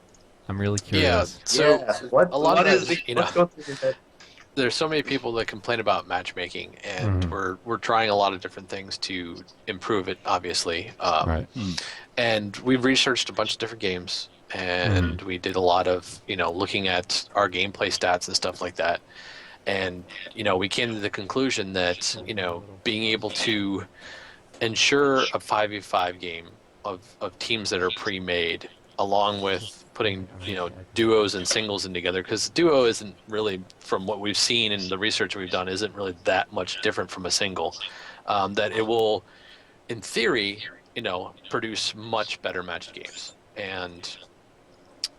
I'm really curious. So a lot of is that, what's going through your head? there's so many people that complain about matchmaking, and we're trying a lot of different things to improve it, obviously. Right. And we've researched a bunch of different games, and we did a lot of, looking at our gameplay stats and stuff like that. And, we came to the conclusion that, being able to ensure a 5v5 game of teams that are pre-made, along with putting, duos and singles in together, because duo isn't really, from what we've seen in the research we've done, isn't really that much different from a single, that it will, in theory, produce much better matched games. And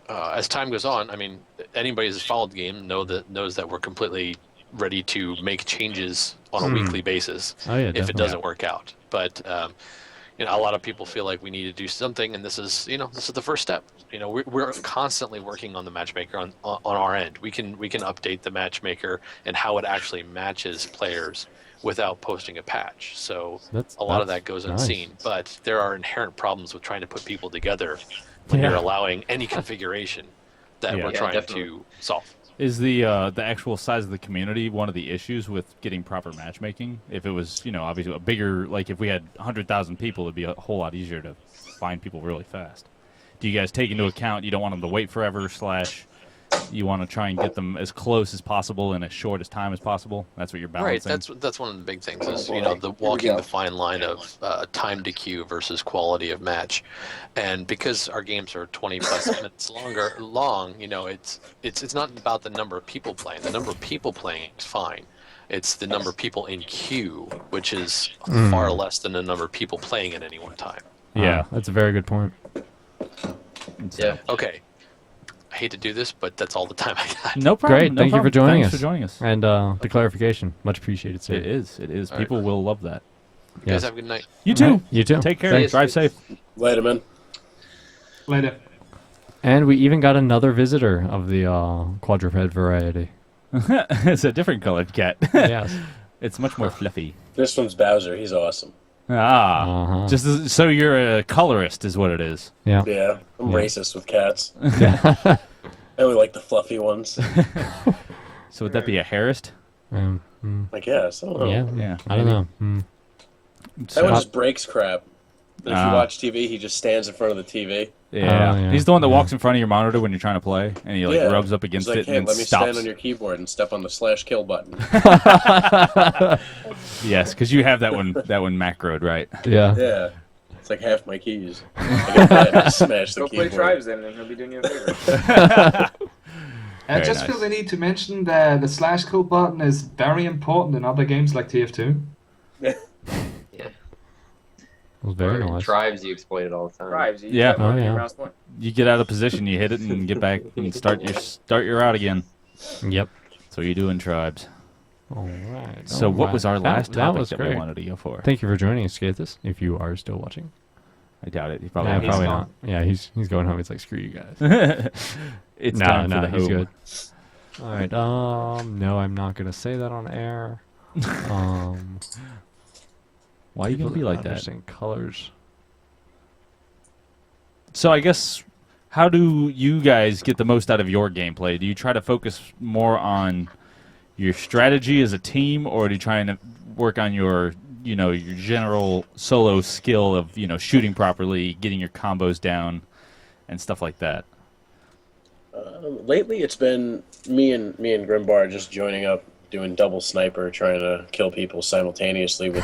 as time goes on, I mean, anybody who's followed the game knows that we're completely ready to make changes on a weekly basis if it doesn't work out. But a lot of people feel like we need to do something, and this is the first step. We're constantly working on the matchmaker on our end. We can update the matchmaker and how it actually matches players without posting a patch. So a lot of that goes unseen. But there are inherent problems with trying to put people together when you're allowing any configuration that we're trying to solve. Is the actual size of the community one of the issues with getting proper matchmaking? If it was, obviously a bigger, like if we had 100,000 people, it'd be a whole lot easier to find people really fast. Do you guys take into account you don't want them to wait forever, / you want to try and get them as close as possible in as short as time as possible? That's what you're balancing. Right. That's one of the big things is the walking the fine line of time to queue versus quality of match, and because our games are 20 plus minutes long, it's not about the number of people playing. The number of people playing is fine. It's the number of people in queue, which is far less than the number of people playing at any one time. Yeah, that's a very good point. Yeah. Okay. I hate to do this, but that's all the time I got. No problem. Great. No Thank you for problem. joining Thanks us. for joining us. And the clarification, much appreciated, sir. It is. It is. All People will love that. You guys have a good night. You too. Right. You too. Take care. Thanks. Drive safe. Later, man. Later. And we even got another visitor of the quadruped variety. It's a different colored cat. Yes. It's much more fluffy. This one's Bowser. He's awesome. Just so you're a colorist is what it is. Yeah. Yeah, I'm racist with cats. Yeah. I only like the fluffy ones. So would that be a Harist? I guess. I don't know. Yeah. I don't know. That one just breaks crap. But if you watch TV, he just stands in front of the TV. Yeah. He's the one that walks in front of your monitor when you're trying to play, and he rubs up against it hey, and let me stops. stand on your keyboard and step on the /kill button. Yes, because you have that one macroed, right? Yeah. Yeah. It's like half my keys. I get mad and smash the Go keyboard. play Tribes then, and he'll be doing you a favor. I just feel the need to mention the /kill button is very important in other games like TF2. Yeah. It was very nice. Tribes you exploit it all the time. Tribes, you Yeah. got mouse one. You get out of position, you hit it, and get back and start your route again. Yep. So you do in Tribes. All right. So what was our last topic was that great. we wanted to go for? Thank you for joining us, Scathis, if you are still watching. I doubt it. He probably Yeah, he's probably gone. not. Yeah, he's going home. He's like, screw you guys. It's no, time for no, the he's home. good. All right. No, I'm not gonna say that on air. Why are you gonna be like that? Interesting colors. So I guess, how do you guys get the most out of your gameplay? Do you try to focus more on your strategy as a team, or do you try and work on your, your general solo skill of, shooting properly, getting your combos down, and stuff like that? Lately, it's been me and Grimbar just joining up, doing double sniper, trying to kill people simultaneously with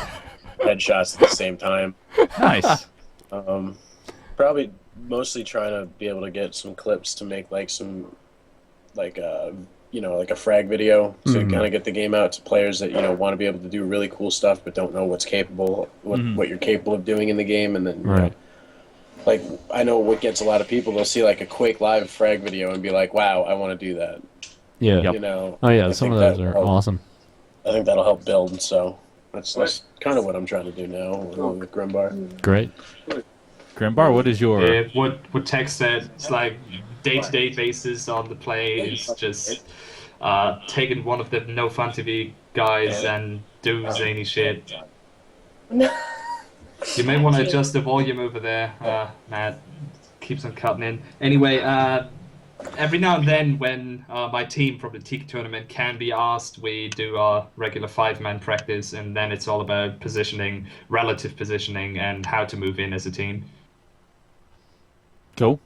headshots at the same time. Nice. Probably mostly trying to be able to get some clips to make like a frag video to kind of get the game out to players that want to be able to do really cool stuff but don't know what you're capable of doing in the game, and then Right. like I know what gets a lot of people. They'll see like a Quake live frag video and be like, "Wow, I want to do that." Yeah. Yep. You know. Oh yeah, I some think of those that'll are help. awesome. I think that'll help build. So that's kind of what I'm trying to do now along with Grimbar. Great. Grimbar, what is your... What Tech said, it's like day-to-day basis on the play is just taking one of the No Fun TV guys and do zany shit. You may want to adjust the volume over there, Matt. Keeps on cutting in. Anyway, every now and then when my team from the Tiki tournament can be asked, we do our regular 5-man practice, and then it's all about positioning, relative positioning, and how to move in as a team. Cool.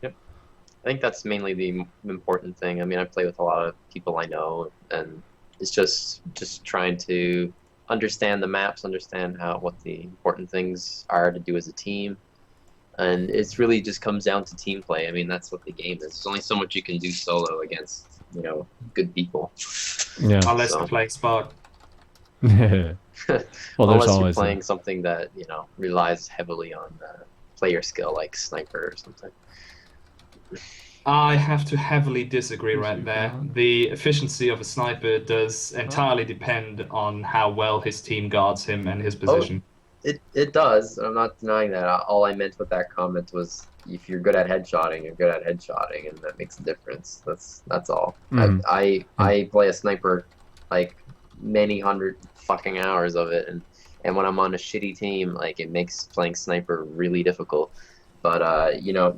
I think that's mainly the important thing. I mean, I play with a lot of people I know, and it's just trying to understand the maps, understand what the important things are to do as a team, and it's really just comes down to team play. I mean, that's what the game is. There's only so much you can do solo against good people. Yeah. Unless So- they're playing Spark. Well, there's Unless you're always playing something that relies heavily on player skill, like sniper or something. I have to heavily disagree right there. The efficiency of a sniper does entirely depend on how well his team guards him and his position. It does. I'm not denying that. All I meant with that comment was if you're good at headshotting, you're good at headshotting, and that makes a difference. That's all. Mhm. I play a sniper like many hundred fucking hours of it, and when I'm on a shitty team, like it makes playing sniper really difficult. But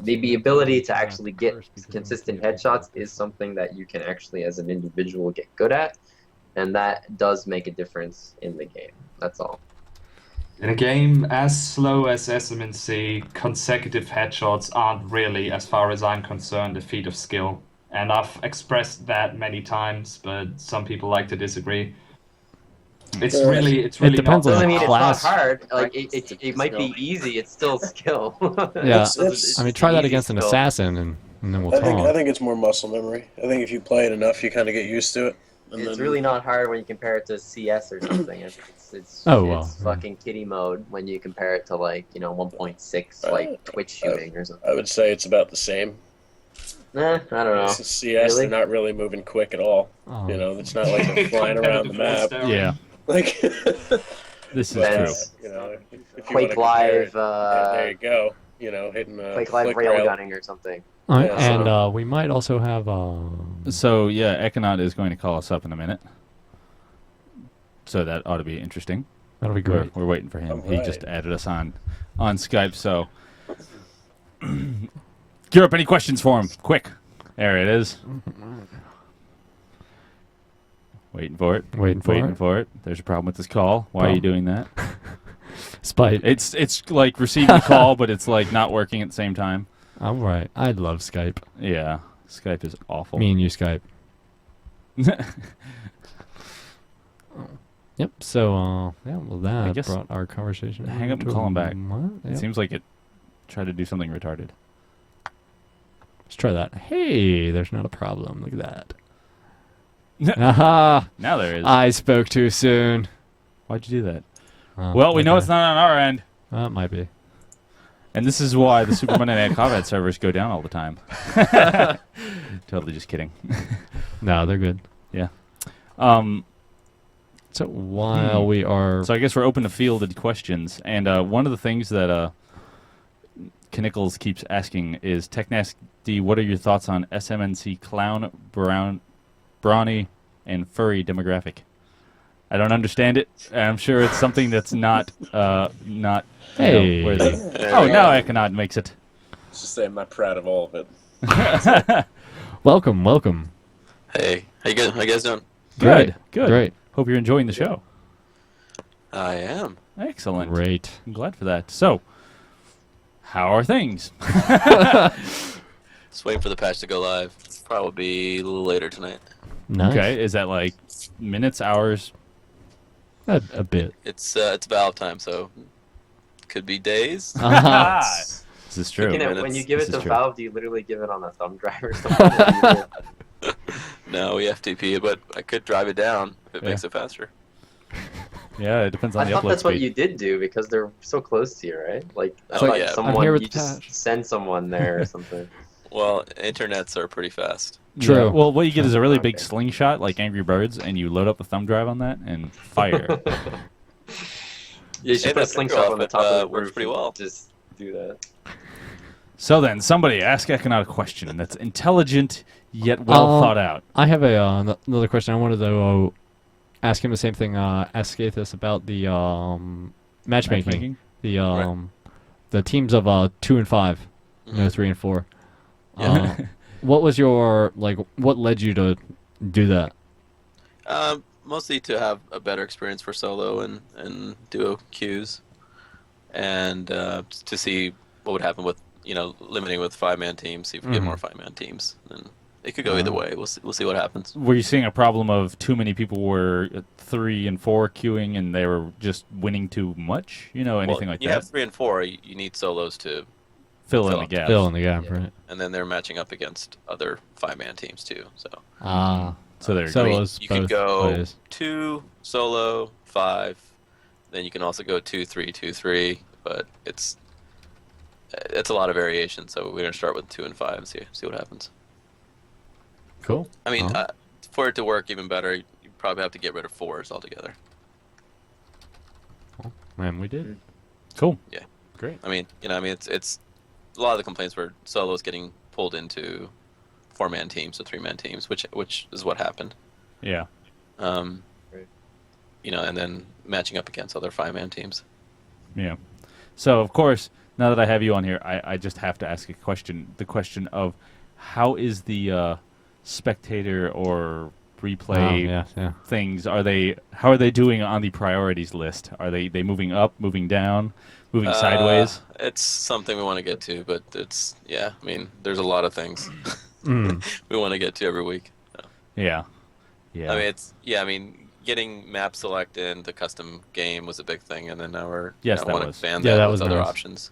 the ability to actually get consistent headshots is something that you can actually, as an individual, get good at, and that does make a difference in the game. That's all. In a game as slow as SMNC, consecutive headshots aren't really, as far as I'm concerned, a feat of skill. And I've expressed that many times, but some people like to disagree. It's really depends not. on Doesn't mean class. it's not hard. Like it might be easy. It's still skill. Yeah. It's I mean, try that easy against an skill. assassin, and then we'll I talk. think it's more muscle memory. I think if you play it enough, you kind of get used to it. And It's then- really not hard when you compare it to CS or something. It's Oh, well, it's yeah. fucking kiddie mode when you compare it to 1.6 like Twitch shooting or something. I would say it's about the same. I don't know. Since CS, Really? they're not really moving quick at all. Oh. It's not like they're flying around the map. Yeah, Like, this is That's- true. if you Quake wanna compare Live, it, there you go. Hitting a Quake Live flick railgunning or something. All right, Yeah, and we might also have. So, yeah, Ekanaut is going to call us up in a minute. So that ought to be interesting. That'll be great. We're waiting for him. He Alright. just added us on Skype, so... Gear up, any questions for him? Quick. There it is. Waiting for it. Waiting for it. There's a problem with this call. Why are you doing that? Spite. It's like receiving a call, but it's like not working at the same time. All right. I love Skype. Yeah, Skype is awful. Me and you Skype. Yep. So, well, that guess brought our conversation. hang up and to call him back. What? It Yep. seems like it tried to do something retarded. Let's try that. Hey, there's not a problem. Look at that. Aha! Now there is. I spoke too soon. Why'd you do that? Oh, Well, we know okay. it's not on our end. It might be. And this is why the Super Monday Night Combat servers go down all the time. Totally just kidding. No, they're good. Yeah. So while we are... So I guess we're open to fielded questions. And one of the things that Knickles keeps asking is TecHNaSTy, what are your thoughts on SMNC clown, brawny, and furry demographic? I don't understand it. I'm sure it's something that's not Hey. worthy. There Oh, we now go. Ekanaut makes it. Let's just say I'm not proud of all of it. Welcome. Hey, how you guys doing? Good. Good. Great. Hope you're enjoying the show. I am. Excellent. Great. I'm glad for that. So, how are things? Just waiting for the patch to go live. Probably a little later tonight. Nice. Okay, is that like minutes, hours? A bit. It's Valve time, so could be days. Ah. This is true. Speaking of, when you give This it is to true. Valve, do you literally give it on a thumb drive or something? What do you do? No, we FTP, but I could drive it down if it Yeah. makes it faster. Yeah, it depends on I the thought upload that's speed. what you did do because they're so close to you, right? Like, I Oh, thought yeah. I'm someone here with you the just patch. send someone there or something. Well, internets are pretty fast. True. Yeah, well, what you get is a really big Okay. slingshot like Angry Birds, and you load up the thumb drive on that and fire. You should Hey, put a that slingshot picture on the off top it, of the works roof pretty and well. Just do that. So then, somebody ask Ekanaut a question that's intelligent yet well thought out. I have another question. I wanted to ask him the same thing. Ask Scathis about the matchmaking. The teams of 2 and 5, no 3 and 4. Yeah. What was your what led you to do that? Mostly to have a better experience for solo and duo queues, and to see what would happen with limiting with 5-man teams. See if we get more 5-man teams. And it could go either way. We'll see what happens. Were you seeing a problem of too many people were 3 and 4 queuing and they were just winning too much? Anything like you that? have 3 and 4. You need solos to Fill in fill the up. gaps. Fill in the gap, right? and then they're matching up against other 5-man teams too. So So there you So go. it was you could both go ways. 2 solo, 5. Then you can also go 2-3, 2-3. But it's a lot of variation. So we're gonna start with 2 and 5 and see what happens. Cool. I mean, for it to work even better, you probably have to get rid of 4s altogether. Man, we did. Cool. Yeah. Great. I mean, it's a lot of the complaints were solos getting pulled into 4-man teams or 3-man teams, which is what happened. Yeah. Right. And then matching up against other 5-man teams. Yeah. So, of course, now that I have you on here, I just have to ask a question. The question of how is the spectator or replay things, how are they doing on the priorities list? Are they moving up, moving down, moving sideways? It's something we want to get to, but there's a lot of things we want to get to every week. So. Yeah. I mean, getting map select in the custom game was a big thing, and then now we're Yes, want to that was. expand Yeah, that that with was other nice. options.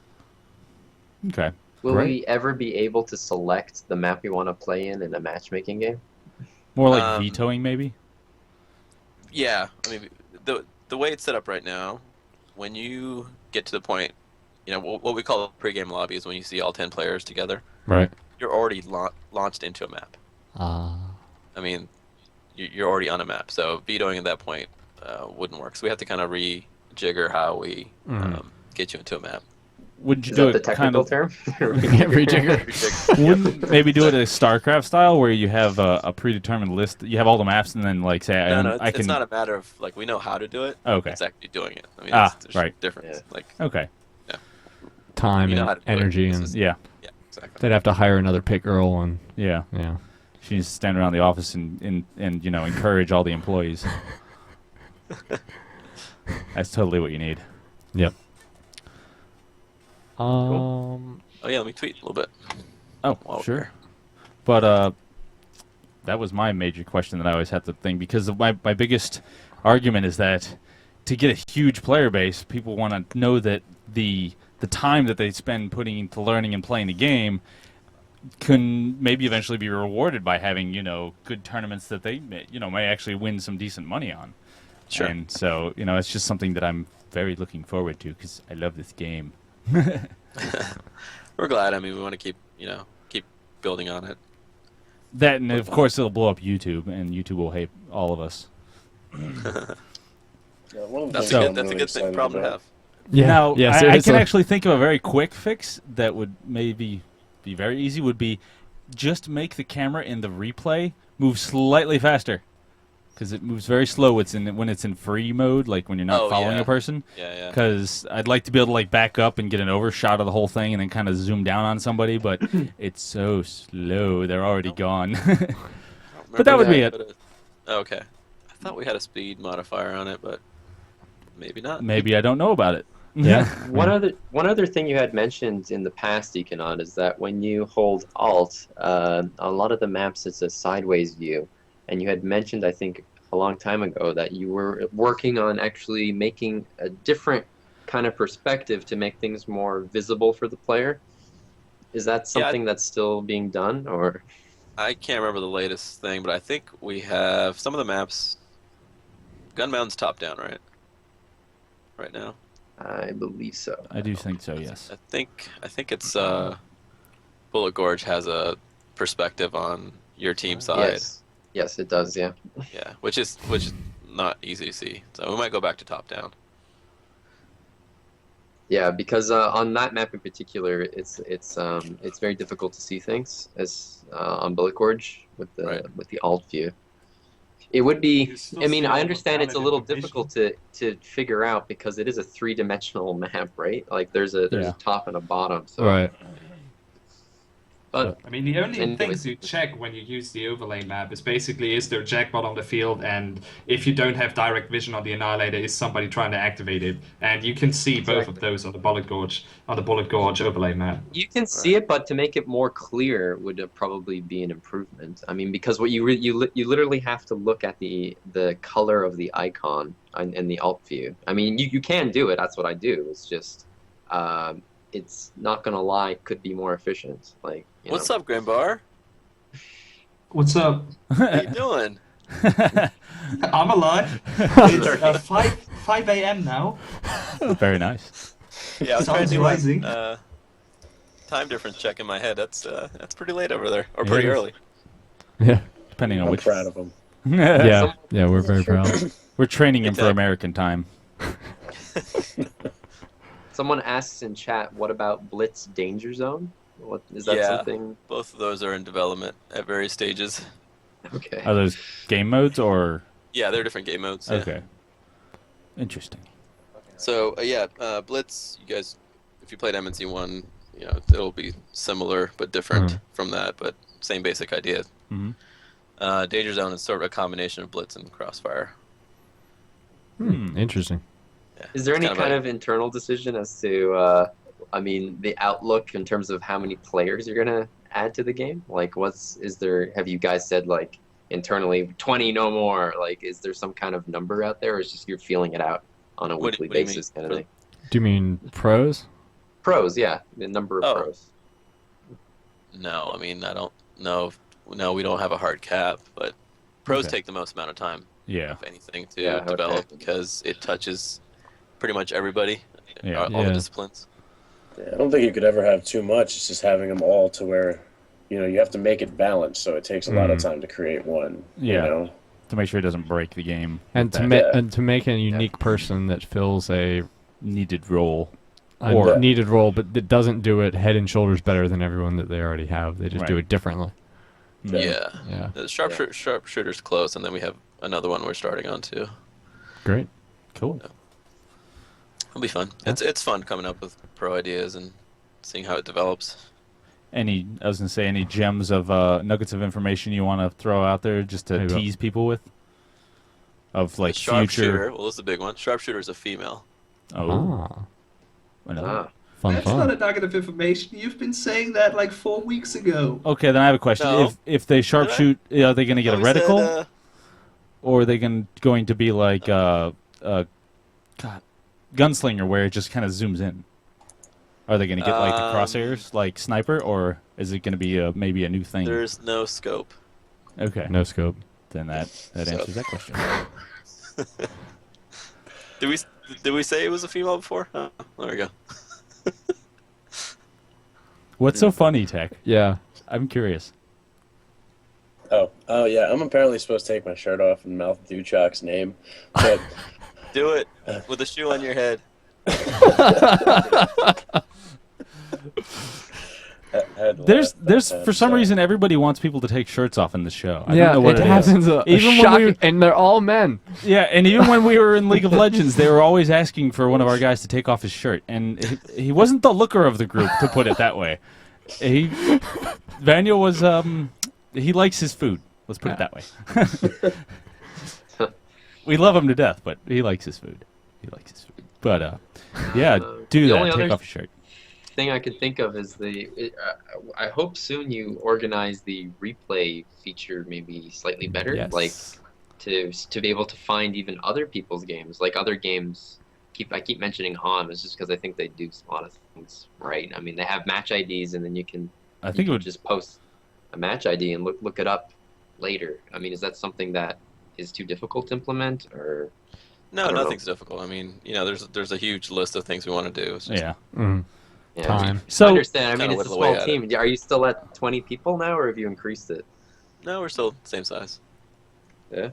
Okay. Will Great. we ever be able to select the map we want to play in a matchmaking game? More like vetoing, maybe? Yeah, I mean, the way it's set up right now, when you get to the point, what we call a pregame lobby is when you see all 10 players together. Right. You're already launched into a map. I mean, you're already on a map, so vetoing at that point wouldn't work. So we have to kind of rejigger how we get you into a map. Would you Is do that it the kind technical of? term? Rejigger. Wouldn't maybe do it as StarCraft style, where you have a predetermined list? You have all the maps, and then say, No, I can. it's not a matter of we know how to do it. Okay. It's actually doing it. I mean, there's right. difference. Yeah. Okay. Time You know how and to do it. energy, This and is- Yeah. Yeah, exactly. they'd have to hire another pit girl, and Yeah. yeah. She needs to stand around the office and encourage all the employees. That's totally what you need. Yep. Oh yeah, let me tweet a little bit. Oh, While we're sure. here. But that was my major question that I always have to think, because my biggest argument is that to get a huge player base, people want to know that the time that they spend putting into learning and playing the game can maybe eventually be rewarded by having good tournaments that they may actually win some decent money on. Sure. And so it's just something that I'm very looking forward to, because I love this game. We're glad. I mean, we want to keep building on it. That, and of course it'll blow up YouTube, and YouTube will hate all of us. Yeah, one of the That's things a I'm good. That's a really good thing. excited Problem to about- have. Yeah. Now, yeah, I can seriously. actually think of a very quick fix that would maybe be very easy. Would be just make the camera in the replay move slightly faster, because it moves very slow. When it's in free mode, like when you're not following a person. Yeah. Because I'd like to be able to like back up and get an overshot of the whole thing, and then kind of zoom down on somebody, but it's so slow. They're already gone. But that would be it. Okay. I thought we had a speed modifier on it, but maybe not. Maybe I don't know about it. Yeah. One other thing you had mentioned in the past, Ekanaut, is that when you hold Alt, a lot of the maps it's a sideways view, and you had mentioned, I think, a long time ago that you were working on actually making a different kind of perspective to make things more visible for the player. Is that something that's still being done, or? I can't remember the latest thing, but I think we have some of the maps. Gunmound's top down, right? Right now. I believe so. I do think so. Yes. I think it's Bullet Gorge has a perspective on your team side. Yes, it does. Yeah. Yeah, which is not easy to see. So we might go back to top down. Yeah, because on that map in particular, it's very difficult to see things as on Bullet Gorge with the alt view. It would be. I mean, I understand it's a little difficult to figure out because it is a three-dimensional map, right? Like there's a top and a bottom. So. Right. But I mean, the only things you check when you use the overlay map is basically, is there a jackpot on the field, and if you don't have direct vision on the Annihilator, is somebody trying to activate it? And you can see both of those on the Bullet Gorge overlay map. You can see it, but to make it more clear would probably be an improvement. I mean, because what you literally have to look at the color of the icon in the alt view. I mean, you can do it. That's what I do. It's just. It's not gonna lie, could be more efficient. Like, what's up, Grimbar? What's up? What are you doing? I'm alive. It's 5 a.m. now. Very nice. Yeah, I was trying Sounds to do rising. time difference check in my head. That's pretty late over there, or pretty early. Yeah. Depending on I'm which. proud of him. Yeah. Yeah, we're very proud. We're training him for American time. Someone asks in chat, what about Blitz Danger Zone? What is that something? Both of those are in development at various stages. Okay. Are those game modes or? Yeah, they're different game modes. Yeah. Okay. Interesting. So Blitz, you guys, if you played MNC 1, it'll be similar but different from that, but same basic idea. Mm-hmm. Danger Zone is sort of a combination of Blitz and Crossfire. Interesting. Yeah, is there any kind of of internal decision as to, the outlook in terms of how many players you're gonna add to the game? Like, have you guys said like internally 20 no more? Like, is there some kind of number out there, or is just you're feeling it out on a weekly basis kind of thing? Do you mean pros? Pros, yeah, the number of pros. No, I mean I don't know. No, we don't have a hard cap, but pros take the most amount of time. Yeah. If anything, to develop because it touches pretty much everybody. Yeah. All the disciplines. Yeah, I don't think you could ever have too much. It's just having them all to where, you have to make it balanced. So it takes a lot of time to create one. Yeah. To make sure it doesn't break the game. And to make a unique person that fills a needed role. Needed role, but that doesn't do it head and shoulders better than everyone that they already have. They just do it differently. Yeah. Yeah. The sharpshooter's close, and then we have another one we're starting on too. Great. Cool. Yeah. It'll be fun. Yeah. It's fun coming up with pro ideas and seeing how it develops. I was gonna say, any gems of nuggets of information you want to throw out there just to tease people with? Of like sharpshooter. Well, this is a big one. Sharpshooter is a female. Oh. That's not a nugget of information. You've been saying that like 4 weeks ago. Okay, then I have a question. No. If they sharpshoot, are they going to get a reticle? Or are they going to be like gunslinger, where it just kind of zooms in? Are they going to get like the crosshairs, like sniper, or is it going to be maybe a new thing? There's no scope. Okay. No scope. Then that answers that question. Did we say it was a female before? Oh, there we go. What's so funny, Tech? Yeah. I'm curious. Oh yeah. I'm apparently supposed to take my shirt off and mouth Duchok's name, but do it with a shoe on your head. There's for some reason everybody wants people to take shirts off in the show. I Yeah, don't know what it it happens. is. Even when and they're all men. Yeah, and even when we were in League of Legends, they were always asking for one of our guys to take off his shirt, and he wasn't the looker of the group, to put it that way. Vaniel was he likes his food. Let's put it that way. We love him to death, but he likes his food. He likes his food. But yeah, do the that. only Take other off your shirt. thing I could think of is I hope soon you organize the replay feature maybe slightly better, Yes. like to be able to find even other people's games, like other games. I keep mentioning HON, it's just because I think they do a lot of things right. I mean, they have match IDs, and then you can just post a match ID and look it up later. I mean, is that something that is too difficult to implement, or? No, nothing's difficult. I mean, there's a huge list of things we want to do. It's just, Yeah, Time. So I understand. I mean, it's a whittle away small at team. Are you still at 20 people now, or have you increased it? No, we're still the same size. Yeah.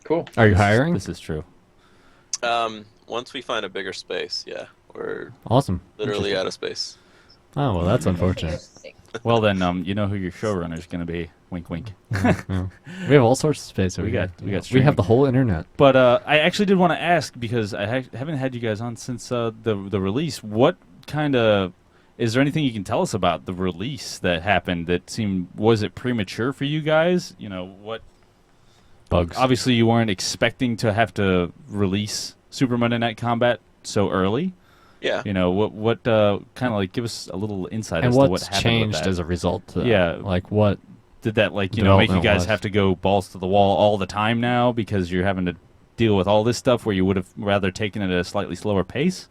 Cool. Are you hiring? This is true. Once we find a bigger space, yeah, we're Awesome. literally out of space. Oh well, that's unfortunate. Well then, you know who your showrunner is going to be. Wink, wink. Yeah. We have all sorts of space over here. We got We have the whole internet. But I actually did want to ask, because I haven't had you guys on since the release. What kind of is there anything you can tell us about the release that happened that was it premature for you guys? You know what? Bugs. Obviously, you weren't expecting to have to release Super Monday Night Combat so early. Yeah. You know what? Kind of like give us a little insight And as to what what's happened changed with that. as a result to that? Yeah. Like what? Did that make you guys Development-wise. have to go balls to the wall all the time now because you're having to deal with all this stuff where you would have rather taken it at a slightly slower pace?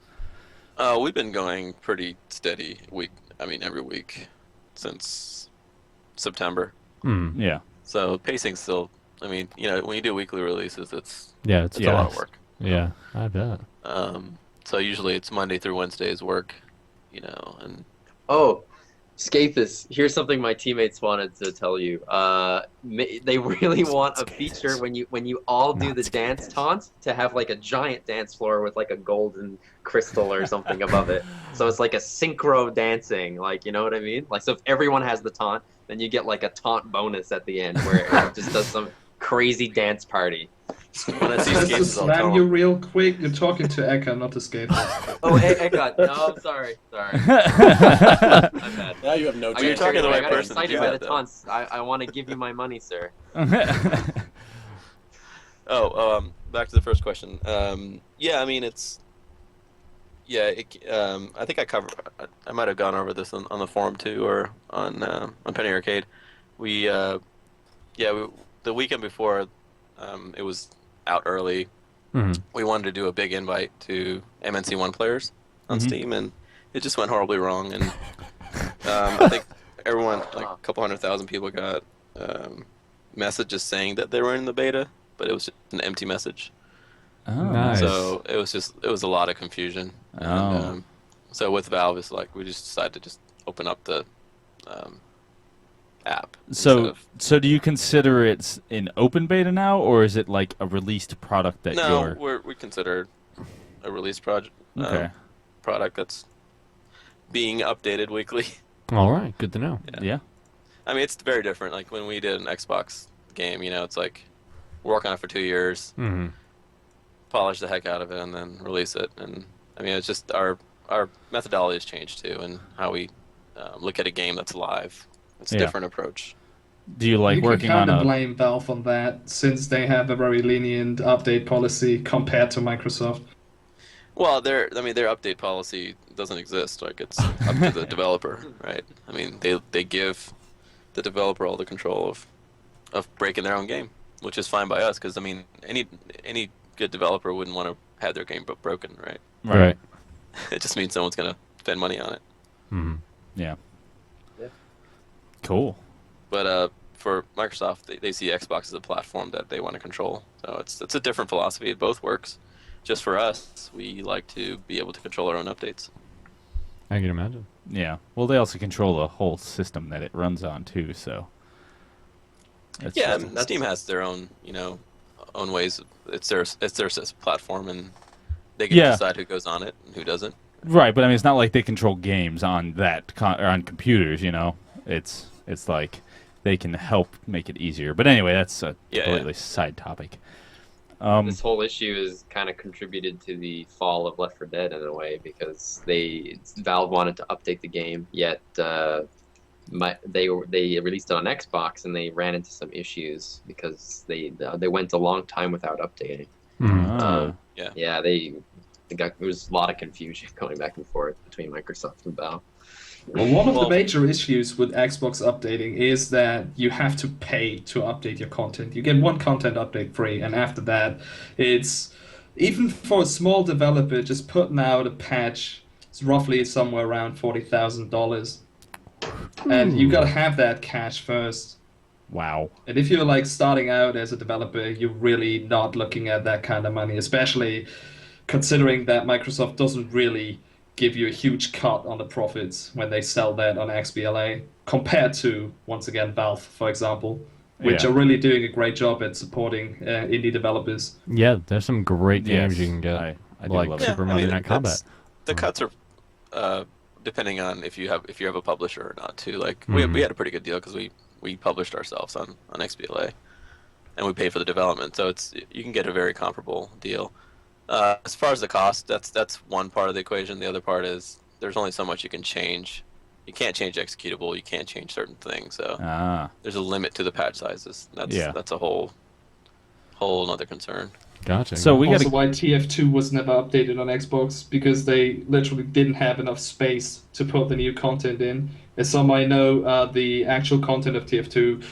We've been going pretty steady every week since September. Yeah. So pacing's still. I mean, when you do weekly releases, it's it's a lot of work. Yeah, I bet. So usually it's Monday through Wednesday's work, and Oh, Scathis, here's something my teammates wanted to tell you. They really want a feature when you all do the dance taunts to have like a giant dance floor with like a golden crystal or something above it. So it's like a synchro dancing, like, you know what I mean? Like, so if everyone has the taunt, then you get like a taunt bonus at the end where it just does some crazy dance party. when I see Just to Scathis, I'll slam tell you him. real quick, you're talking to Eka, not to Scathis. Oh, Ekanaut. No, I'm sorry. I'm bad. Now you have no I chance. talking to the I right got person to excited do by that, the though. taunts. I want to give you my money, sir. Back to the first question. Yeah, I mean it's. Yeah, I think I might have gone over this on the forum too, or on Penny Arcade. The weekend before, it was out early. We wanted to do a big invite to MNC1 players on Steam, and it just went horribly wrong. And I think everyone, like a couple 100,000 people, got messages saying that they were in the beta, but it was just an empty message. Oh, Nice. So it was a lot of confusion. And, so with Valve, it's like we just decided to just open up the app. So do you consider it's in open beta now, or is it like a released product that we consider a release project. Okay. Product that's being updated weekly. All right, good to know. Yeah. I mean, it's very different. Like when we did an Xbox game, it's like we're working on it for 2 years, polish the heck out of it, and then release it. And I mean, it's just our methodology has changed too, and how we look at a game that's live. It's a different approach. Do you like you working can on kind of a? blame Valve on that, since they have a very lenient update policy compared to Microsoft. Well, their update policy doesn't exist. Like it's up to the developer, right? I mean, they give the developer all the control of breaking their own game, which is fine by us, because I mean, any good developer wouldn't want to have their game broken, right? Right. It just means someone's gonna spend money on it. Yeah. Yeah. Cool. But for Microsoft, they see Xbox as a platform that they want to control. So it's a different philosophy. It both works. Just for us, we like to be able to control our own updates. I can imagine. Yeah. Well, they also control the whole system that it runs on too. So. Yeah, Steam has their own, own ways. It's their platform, and They can decide who goes on it and who doesn't. Right, but I mean, it's not like they control games on that or on computers. You know, it's like they can help make it easier. But anyway, that's a completely side topic. This whole issue is kind of contributed to the fall of Left 4 Dead in a way, because Valve wanted to update the game, yet they released it on Xbox and they ran into some issues because they went a long time without updating. There was a lot of confusion going back and forth between Microsoft and Valve. Well, one of the major issues with Xbox updating is that you have to pay to update your content. You get one content update free, and after that, it's even for a small developer just putting out a patch. It's roughly somewhere around $40,000, and you gotta have that cash first. Wow. And if you're like starting out as a developer, you're really not looking at that kind of money, especially considering that Microsoft doesn't really give you a huge cut on the profits when they sell that on XBLA, compared to, once again, Valve, for example, which are really doing a great job at supporting indie developers. Yeah, there's some great games you can get, I like love Super Monday Night Combat. The cuts are depending on if you have a publisher or not too. Like we had a pretty good deal because we published ourselves on XBLA, and we paid for the development, so you can get a very comparable deal. As far as the cost, that's one part of the equation. The other part is there's only so much you can change. You can't change executable. You can't change certain things. So there's a limit to the patch sizes. That's a whole other concern. Gotcha. So we also why TF2 was never updated on Xbox, because they literally didn't have enough space to put the new content in. As some might know, the actual content of TF2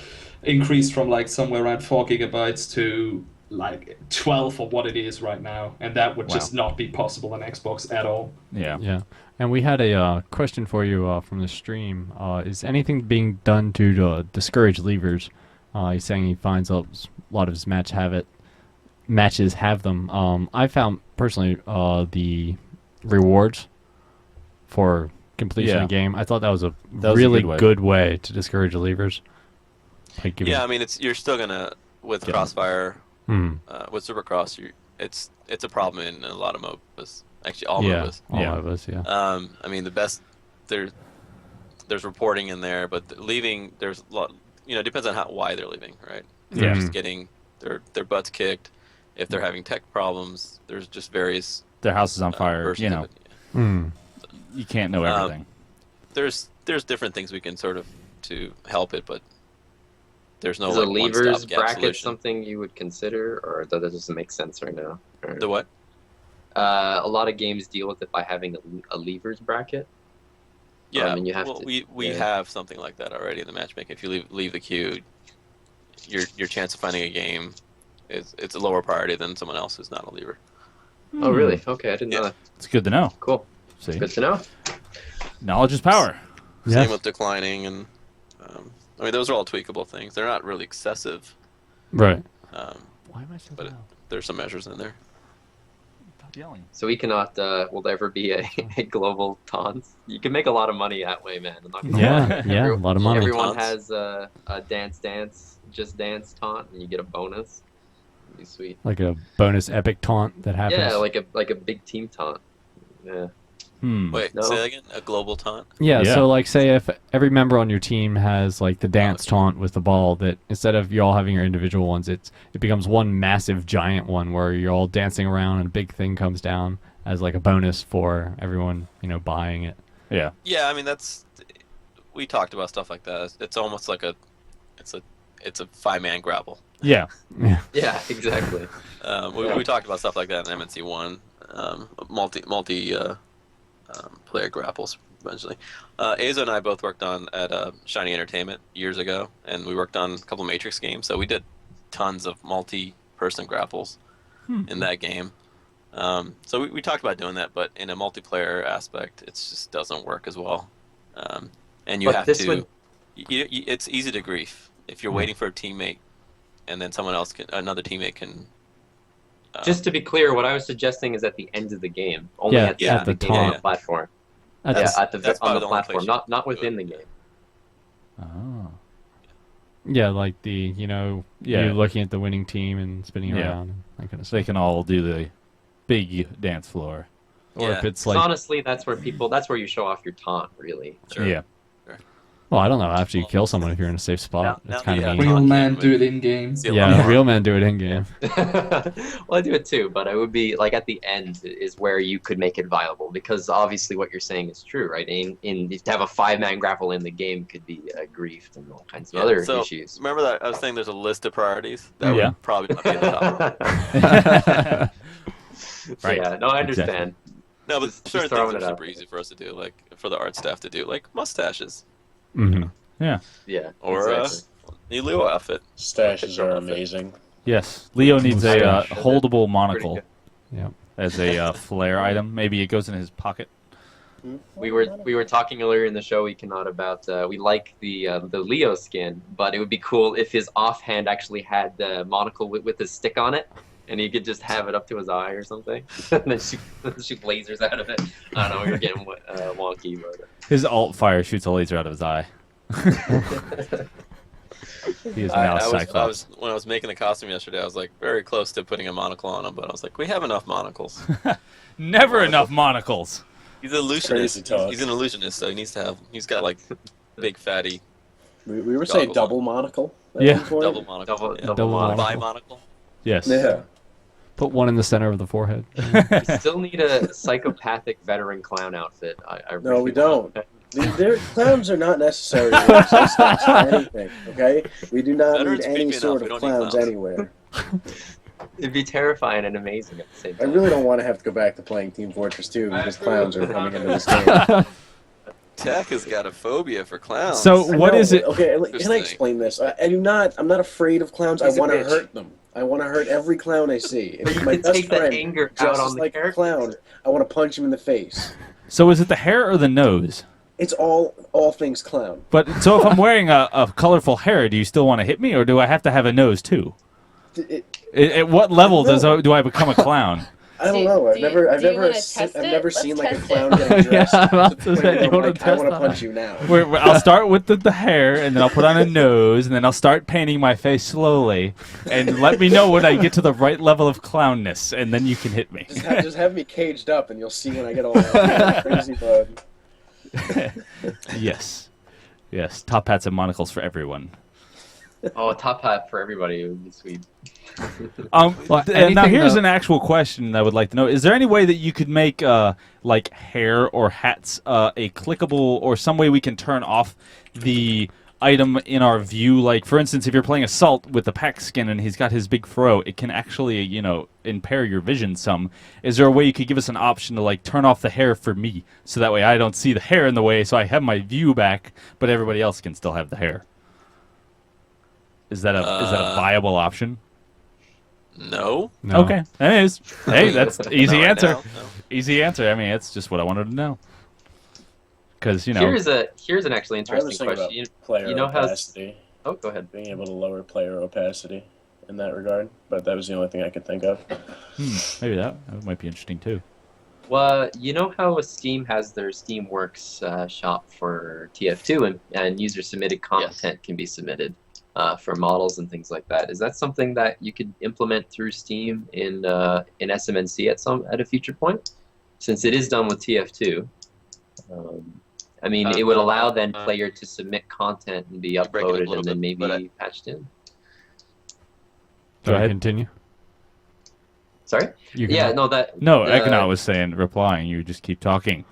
increased from like somewhere around 4 gigabytes to like 12 for what it is right now, and that would just not be possible on Xbox at all. Yeah. And we had a question for you from the stream. Is anything being done to discourage leavers? He's saying he finds a lot of his matches have them. I found personally the rewards for completion of the game. I thought that was a really good way to discourage leavers. Like I mean, you're still gonna with Crossfire. With Supercross, it's a problem in a lot of MOBAs. Actually, all MOBAs. All MOBAs, I mean, the best there's reporting in there, but leaving there's a lot. Depends on why they're leaving, right? If they're just getting their butts kicked. If they're having tech problems, there's just various. Their house is on fire. You can't know everything. There's different things we can sort of to help it, but. There's no Is a levers bracket solution. Something you would consider, or that doesn't make sense right now? Or, the what? A lot of games deal with it by having a levers bracket. Yeah, and you have we have something like that already in the matchmaking. If you leave the queue, your chance of finding a game it's a lower priority than someone else who's not a lever. Oh, really? Okay, I didn't know that. It's good to know. Cool. See? Good to know. Knowledge is power. Same with declining and. I mean, those are all tweakable things. They're not really excessive. Right. Why am I so loud? There's some measures in there. Stop yelling. So we cannot, will there ever be a global taunt? You can make a lot of money that way, man. I'm not gonna lie. A lot of money. Everyone has a just dance taunt, and you get a bonus. It'd be sweet. Like a bonus epic taunt that happens. Yeah, like a big team taunt. Yeah. Wait, say that again? A global taunt? Yeah, so like say if every member on your team has like the dance taunt with the ball, that instead of you all having your individual ones, it becomes one massive giant one where you're all dancing around and a big thing comes down as like a bonus for everyone, buying it. Yeah. Yeah, I mean we talked about stuff like that. It's almost like it's a 5-man grapple. Yeah. Yeah, exactly. We talked about stuff like that in MNC1, multi player grapples eventually. Azo and I both worked at Shiny Entertainment years ago, and we worked on a couple Matrix games, so we did tons of multi-person grapples in that game. So we talked about doing that, but in a multiplayer aspect, it just doesn't work as well. And you have to... it's easy to grief. If you're waiting for a teammate, and then another teammate can... Just to be clear, what I was suggesting is at the end of the game. Only at the end of the game on the platform. On the platform, not within the game. Oh. Yeah, like you looking at the winning team and spinning around and that kind of stuff. They can all do big dance floor, or Yeah. if it's 'Cause like honestly, that's where you show off your taunt, really. Sure. yeah. Well, I don't know. After you kill someone, if you're in a safe spot, Now it's kind that of you mean. have Real Taunt men can't do it in game. See a lot Yeah, more. real men do it in game. Well, I do it too, but it would be like at the end is where you could make it viable, because obviously what you're saying is true, right? To have a 5-man grapple in the game could be griefed and all kinds of Yeah, other so issues. remember that I was saying there's a list of priorities that Yeah. would probably not be at the top. Right. Yeah, no, I understand. No, but Just certain throwing things it are out super there. easy for us to do, like for the art staff to do, like mustaches Hmm. Yeah. Yeah, or exactly. the Leo outfit. Stashes are amazing. Yes. Leo needs a Mustache. holdable monocle good. Yeah. as a flare item. Maybe it goes in his pocket. We were talking earlier in the show, Ekanaut, about we like the Leo skin, but it would be cool if his offhand actually had the monocle with his stick on it, and he could just have it up to his eye or something, and then shoot lasers out of it. I don't know, you're getting wonky, but. His alt fire shoots a laser out of his eye. He is now Cyclops. When I was making the costume yesterday, I was like very close to putting a monocle on him, but I was like, we have enough monocles. Never enough monocles. He's an illusionist. Crazy talk. He's an illusionist, so he's got like big fatty We were saying Goggles double monocle. at Yeah. one point. double monocle. Double monocle. Bi monocle. Yes. Yeah. Put one in the center of the forehead. We still need a psychopathic veteran clown outfit. I No, really we don't. want- Clowns are not necessary in existence for anything, okay? We do not Veterans need any creepy sort enough, of we don't need clowns clowns. anywhere. It'd be terrifying and amazing at the same I time. really don't want to have to go back to playing Team Fortress 2 because clowns are coming into this game. Tech has got a phobia for clowns. So I what know, is it? Okay, can I Interesting. explain this? I'm not afraid of clowns. He's I a want to bitch. hurt them. I want to hurt every clown I see. But If you my could best take that friend anger out dresses on the like a characters. clown, I want to punch him in the face. So is it the hair or the nose? It's all things clown. But so if I'm wearing a colorful hair, do you still want to hit me, or do I have to have a nose too? At what level do I become a clown? I don't know. I've Do you never wanna test it? Let's seen like a test clown it. getting dressed. Yeah, I'm about to to the say, point where you wanna I'm like, I test want to that? punch you now. I'll start with the hair, and then I'll put on a nose, and then I'll start painting my face slowly, and let me know when I get to the right level of clownness, and then you can hit me. Just have me caged up, and you'll see when I get all crazy mode. Yes. Yes. Top hats and monocles for everyone. Oh, a top hat for everybody would be sweet. Well, Now anything here's that- an actual question I would like to know. Is there any way that you could make like hair or hats a clickable, or some way we can turn off the item in our view? Like, for instance, if you're playing Assault with the pack skin and he's got his big fro, it can actually, impair your vision some. Is there a way you could give us an option to like turn off the hair for me, so that way I don't see the hair in the way, so I have my view back, but everybody else can still have the hair? Is that a viable option? No. No. Okay, it is. Hey, that's easy Not right answer. now, no. Easy answer. I mean, it's just what I wanted to know. Because Here's an actually I was interesting thinking about question. player You know how opacity, Oh, go ahead. being able to lower player opacity in that regard, but that was the only thing I could think of. maybe that might be interesting too. Well, you know how Steam has their Steamworks shop for TF2, and user submitted content can be submitted for models and things like that. Is that something that you could implement through Steam in SMNC at a future point? Since it is done with TF2, I mean, it would allow then player to submit content and be break it a uploaded little and then bit, maybe but patched in. Go ahead. Continue. Sorry? You can Yeah, no, that No, the- Ekanaut was replying. You just keep talking.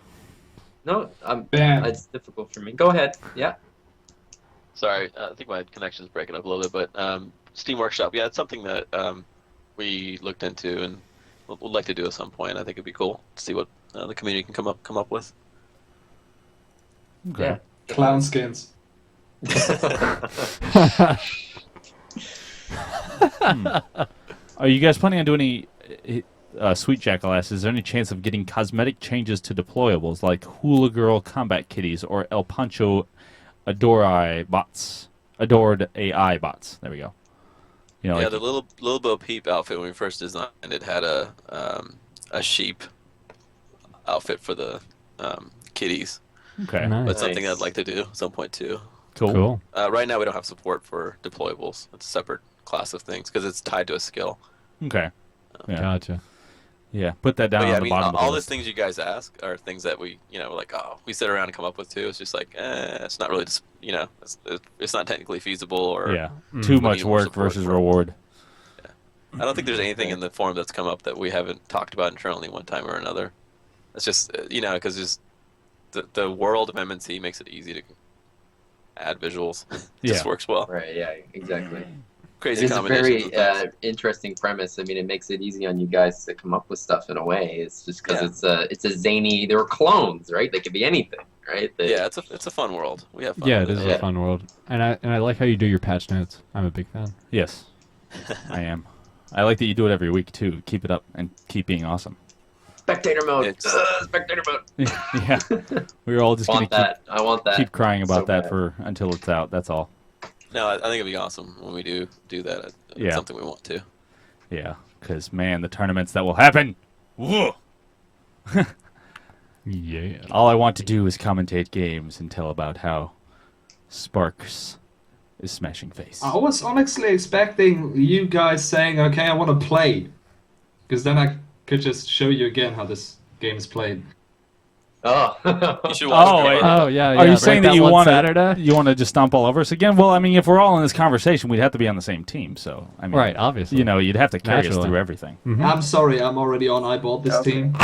No, Bam. it's difficult for me. Go ahead. Yeah. Sorry, I think my connection's breaking up a little bit, but Steam Workshop, yeah, it's something that we looked into and would like to do at some point. I think it'd be cool to see what the community can come up with. Okay. Yeah. Clown skins. Are you guys planning on doing any Sweet Jackalass? Is there any chance of getting cosmetic changes to deployables like Hula Girl combat kitties or El Pancho Adored AI bots? There we go. Yeah, like- the little Bo Peep outfit when we first designed it had a sheep outfit for the kitties. Okay. Nice. That's something Nice. I'd like to do at some point too. Cool. Right now we don't have support for deployables. It's a separate class of things because it's tied to a skill. Okay. Yeah. Gotcha. Yeah, put that down But yeah, on I the mean, bottom of the all these list. things you guys ask are things that we, like, we sit around and come up with too. It's just like, it's not really, just, it's not technically feasible or. Yeah, too we much need more work support versus for it. reward. I don't think there's anything in the forum that's come up that we haven't talked about internally one time or another. It's just, because just the world of MNC makes it easy to add visuals. It just works well. Right, yeah, exactly. Crazy It's a combinations very of things. interesting premise. I mean, it makes it easy on you guys to come up with stuff in a way. It's just because it's a zany. They were clones, right? They could be anything, right? Yeah, it's a fun world. We have fun. Yeah, with it is Yeah. a fun world, and I like how you do your patch notes. I'm a big fan. Yes, I am. I like that you do it every week too. Keep it up and keep being awesome. Spectator mode. It's- Spectator mode. Yeah, we were all just gonna Want that? I want that. keep crying about So that bad. until it's out. That's all. No, I think it'd be awesome when we do that. It's Yeah. something we want to. Yeah, because man, the tournaments that will happen. Whoa. Yeah. All I want to do is commentate games and tell about how Sparks is smashing face. I was honestly expecting you guys saying, "Okay, I want to play," because then I could just show you again how this game is played. Oh. You should watch Oh, Grimbar. Oh yeah. Are yeah, you saying right, that you one want Saturday? to just stomp all over us again? Well, I mean, if we're all in this conversation, we'd have to be on the same team. So, I mean, Right, obviously. you'd have to carry us Naturally. through everything. Mhm. I'm sorry, I'm already on. I bought this team.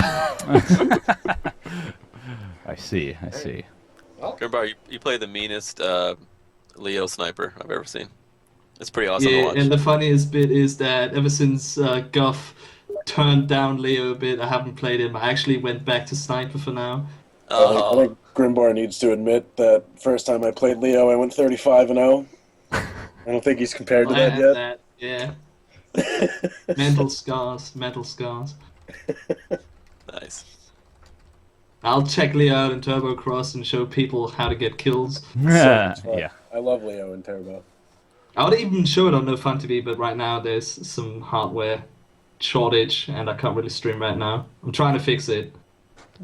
I see. I see. Grimbar, you play the meanest Leo sniper I've ever seen. It's pretty awesome to Yeah, watch. and the funniest bit is that ever since Guff turned down Leo a bit, I haven't played him. I actually went back to sniper for now. Oh, I think Grimbar needs to admit that first time I played Leo, I went 35-0. I don't think he's compared to I that had yet. that, yeah. Mental scars, mental scars. nice. I'll check Leo out in Turbo Cross and show people how to get kills. Yeah. Fun. I love Leo and Turbo. I would even show it on No Fun TV, but right now there's some hardware shortage and I can't really stream right now. I'm trying to fix it.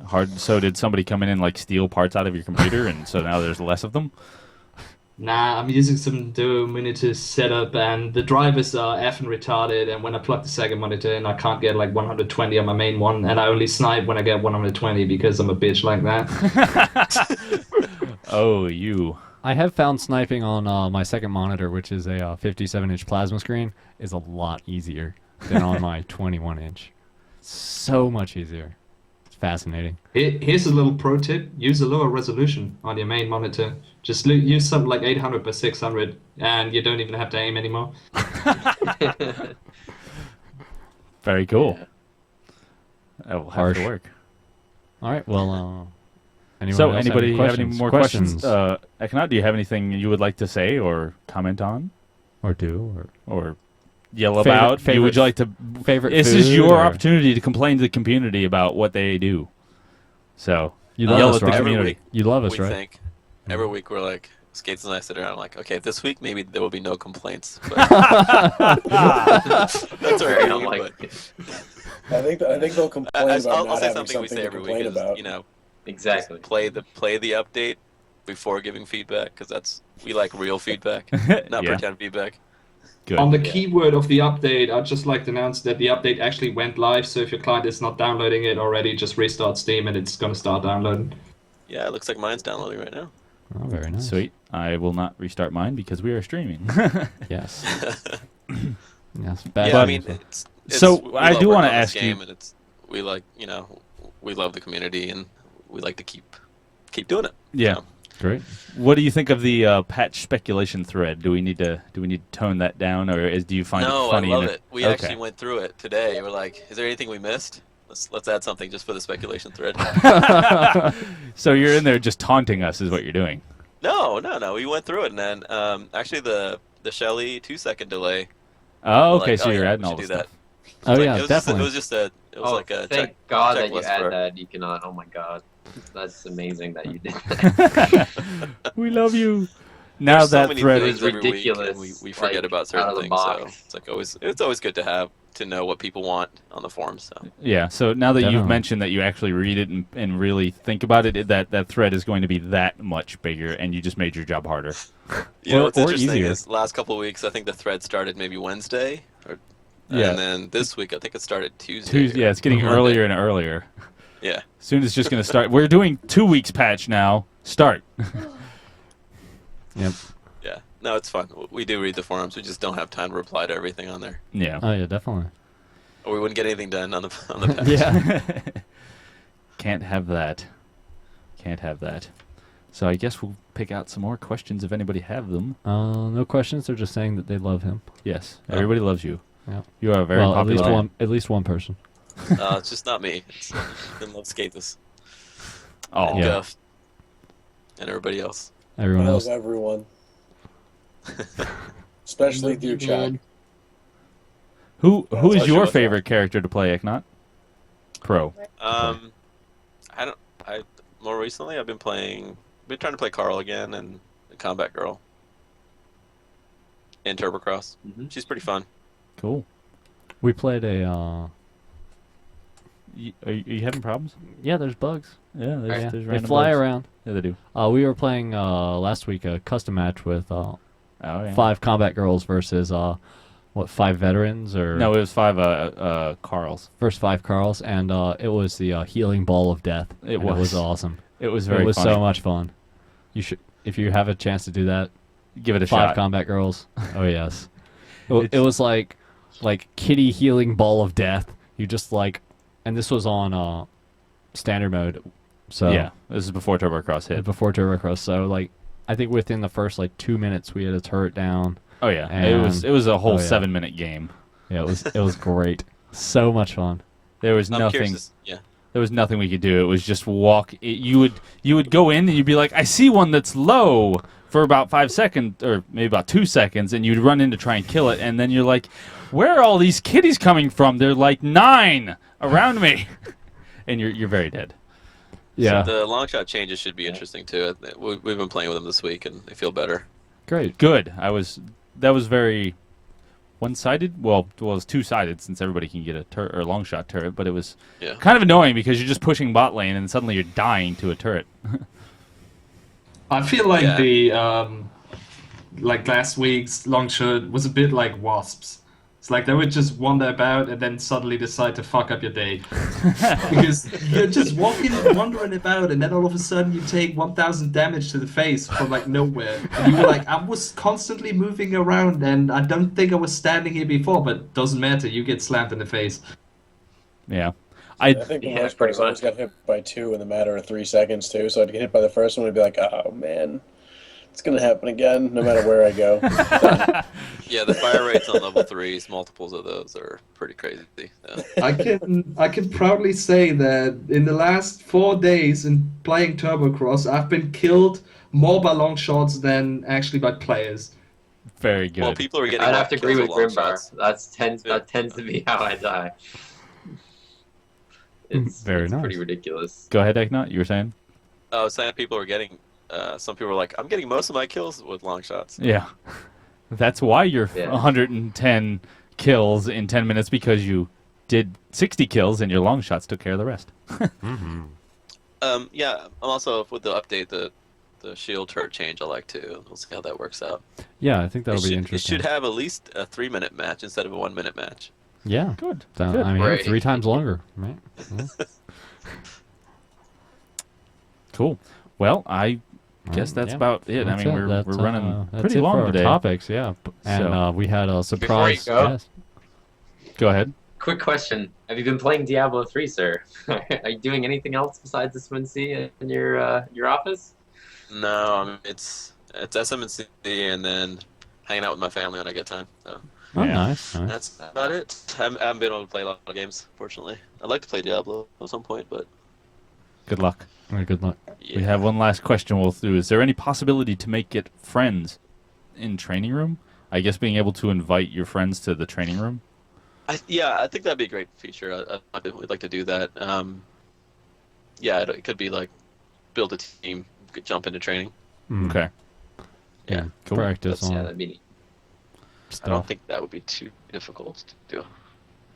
Hard. So, did somebody come in and like steal parts out of your computer, and so now there's less of them? Nah, I'm using some Duo monitor setup and the drivers are effing retarded, and when I plug the second monitor in I can't get like 120 on my main one, and I only snipe when I get 120 because I'm a bitch like that. Oh, you. I have found sniping on my second monitor, which is a 57-inch plasma screen, is a lot easier than on my 21-inch. So much easier. It's fascinating. Here's a little pro tip. Use a lower resolution on your main monitor. Just use something like 800 by 600 and you don't even have to aim anymore. Very cool. Yeah. That will have Harsh. to work. All right, well, anyone So, else anybody have any questions? more questions? Ekanaut, do you have anything you would like to say or comment on Or do, or yell Favorite- about? favorite- Would you like to? favorite This is food, your or- opportunity to complain to the community about what they do. So, You yell love us, at the right? community. You love us, we right? think every week we're like, Skates and I sit around. I'm like, okay, this week maybe there will be no complaints. But that's our Very aim. unlikely. I think they'll complain But about I'll not say having something we something say to every week complain is, about. Exactly. just play the update before giving feedback because we like real feedback, not Yeah. pretend feedback. Good. On the Yeah. keyword of the update, I'd just like to announce that the update actually went live, so if your client is not downloading it already, just restart Steam and it's going to start downloading. Yeah, it looks like mine's downloading right now. Oh, very nice. Sweet. I will not restart mine because we are streaming. Yes. Yes. Bad Yeah, I news. mean, it's So, we I love do working wanna on this ask you- game, and we like we love the community and we like to keep doing it. Yeah. So, Great. What do you think of the patch speculation thread? Do we need to tone that down, or do you find no, it funny? I love in it. We Okay. actually went through it today. We're like, is there anything we missed? Let's add something just for the speculation thread. So you're in there just taunting us, is what you're doing. No. We went through it, and then actually the Shelly 2-second delay. Oh, we're okay. like, So oh, you're yeah, adding we all should the do stuff. that. Oh, Like, yeah, it was definitely. Just it was like a thank God that you checklist add for- that. You cannot. Oh my God, that's amazing that you did that. We love you. Now There's so that many thread things is is every week, ridiculous, and we forget like, about out certain of the things. So box. it's always good to know what people want on the forums. So Yeah, so now that you've Definitely. mentioned that you actually read it and really think about it, that thread is going to be that much bigger, and you just made your job harder. you know Or- what's or interesting easier. is last couple of weeks I think the thread started maybe Wednesday or Yeah. And then this week, I think it started Tuesday. Tuesday, yeah, it's getting Monday. earlier and earlier. Yeah. Soon it's just going to start. We're doing 2 weeks patch now. Start. Yep. Yeah. No, it's fun. We do read the forums. We just don't have time to reply to everything on there. Yeah. Oh yeah, definitely. Or we wouldn't get anything done on the patch. Yeah. Can't have that. Can't have that. So I guess we'll pick out some more questions if anybody have them. No questions. They're just saying that they love him. Yes. Oh. Everybody loves you. Yeah. You are a very Well, popular. at least one person. It's just not me. It's I love Scathis. Oh. And Yeah. Guff. And everybody else. Everyone I love else. everyone. Especially through chat. Who That's is what your she was favorite character to play, Ekanaut? Pro. More recently I've been trying to play Carl again and the Combat Girl. And Turbocross. She's pretty fun. Cool. We played a. Are you having problems? Yeah, there's bugs. Yeah, there's They random fly bugs. around. Yeah, they do. We were playing last week a custom match with Oh, yeah. 5 combat girls versus 5 veterans or No, it was 5 Carls. first 5 Carls, and it was the healing ball of death. It and was. It was awesome. It was very It was funny. so much fun. You should, if you have a chance to do that, Give it a 5 shot. combat girls. Oh yes. It was like kitty healing ball of death. You just and this was on standard mode. So Yeah, this is before Turbocross hit. before Turbocross. So I think within the first 2 minutes we had a turret down. Oh yeah, And- it was a whole oh, yeah. 7-minute game. Yeah, it was great. So much fun. There was I'm nothing. curious. Yeah. There was nothing we could do. It was just walk. You would go in and you'd be like, I see one that's low for about 5 seconds or maybe about 2 seconds, and you'd run in to try and kill it, and then you're like, where are all these kitties coming from? They're like 9 around me, and you're very dead. Yeah. So the long shot changes should be interesting too. We've been playing with them this week and they feel better. Great. Good. That was very one-sided. Well, it was 2-sided since everybody can get a long shot turret, but it was Yeah. kind of annoying because you're just pushing bot lane and suddenly you're dying to a turret. I feel like Yeah. the last week's long shot was a bit like wasps. It's like they would just wander about and then suddenly decide to fuck up your day. Because you're just wandering about, and then all of a sudden you take 1,000 damage to the face from nowhere. And you were like, I was constantly moving around, and I don't think I was standing here before, but doesn't matter, you get slammed in the face. Yeah. I think the Yeah, worst part is I pretty always got hit by 2 in the matter of 3 seconds too. So I'd get hit by the first one and be like, oh man, it's gonna happen again, no matter where I go. Yeah, the fire rates on level 3s, multiples of those are pretty crazy. Yeah. I can proudly say that in the last 4 days in playing Turbocross, I've been killed more by long shots than actually by players. Very good. Well, people are getting. I'd have to agree with kills long shots. Grimbar. Yeah. That tends to be how I die. Very it's nice. pretty ridiculous. Go ahead, Ekanaut. You were saying? I was saying people are getting. Some people are like, I'm getting most of my kills with long shots. Yeah. That's why you're Yeah. 110 kills in 10 minutes, because you did 60 kills and your long shots took care of the rest. Yeah, I'm also with the update the shield turret change. I like too. We'll see how that works out. Yeah, I think that'll it be should, interesting. It should have at least a 3-minute match instead of a 1-minute match. Yeah. Good. So, Good. I mean, Right. 3 times longer, right? Yeah. Cool. Well, I guess that's Yeah. about it. That's I mean, it. we're That's, running that's pretty it long for our today. topics, yeah. And So- we had a surprise go. guest. Go ahead. Quick question: have you been playing Diablo 3, sir? Are you doing anything else besides this Swincy in your office? No, I mean, it's SM&C and then hanging out with my family when I get time. So Oh, Yeah. nice. Nice. that's about it. I haven't been able to play a lot of games, fortunately. I'd like to play Diablo at some point, but Good luck. All right, good luck. yeah. We have one last question we'll do. Is there any possibility to make it friends in training room? I guess being able to invite your friends to the training room. I think that'd be a great feature. We'd like to do that. Yeah, it could be like build a team, jump into training. Mm. Okay. Yeah. Cool. Practice Yeah, on that'd be neat. I don't stuff. think that would be too difficult to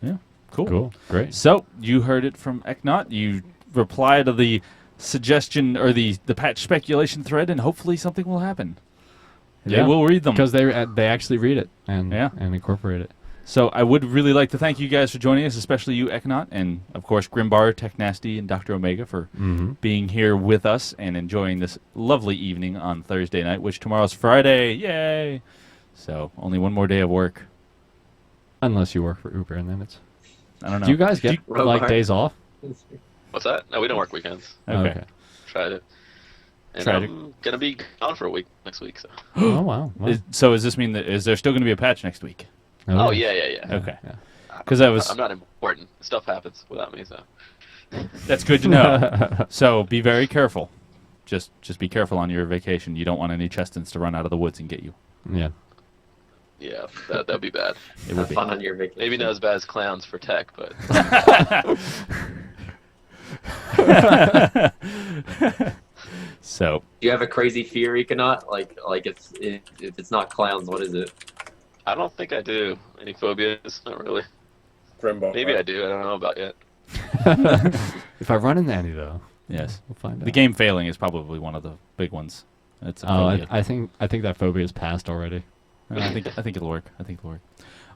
do. Cool. Cool. Great. So you heard it from Ekanaut. You reply to the suggestion or the patch speculation thread, and hopefully something will happen. They Yeah. will read them. Because they actually read it and Yeah. and incorporate it. So I would really like to thank you guys for joining us, especially you, Ekanaut, and of course Grimbar, TecHNaSTy, and DrOmega for being here with us and enjoying this lovely evening on Thursday night, which tomorrow's Friday. Yay! So only one more day of work. Unless you work for Uber, and then it's... I don't know. Do you guys get, like, days off? What's that? No, we don't work weekends. Okay. Tried it. And Tried I'm going to be gone for a week next week. So. Oh, wow. So does this mean that is there still going to be a patch next week? Oh, yeah. Okay. Because that was... I'm not important. Stuff happens without me, so... That's good to know. So be very careful. Just be careful on your vacation. You don't want any Chestons to run out of the woods and get you. Yeah. Yeah, that'd be bad. It would be. Fun on your vacation. Maybe not as bad as clowns for tech, but... So... Do you have a crazy fear, Ekanaut? Like if it's not clowns, what is it? I don't think I do. Any phobias? Not really. Grimbar. Maybe I do. I don't know about yet. If I run into any, though, Yes. we'll find out. The game failing is probably one of the big ones. It's a Oh, phobia. I think that phobia is passed already. I think it'll work.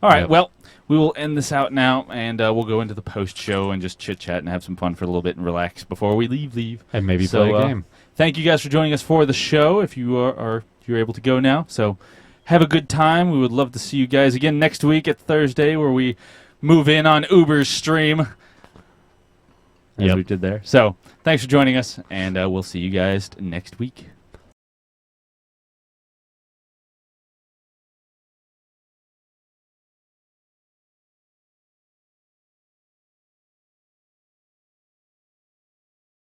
All right. Yep. Well, we will end this out now, and we'll go into the post show and just chit chat and have some fun for a little bit and relax before we leave. And maybe So, play a game. Thank you guys for joining us for the show. If you you're able to go now, so have a good time. We would love to see you guys again next week at Thursday, where we move in on Uber's stream, as we did there. So thanks for joining us, and we'll see you guys next week.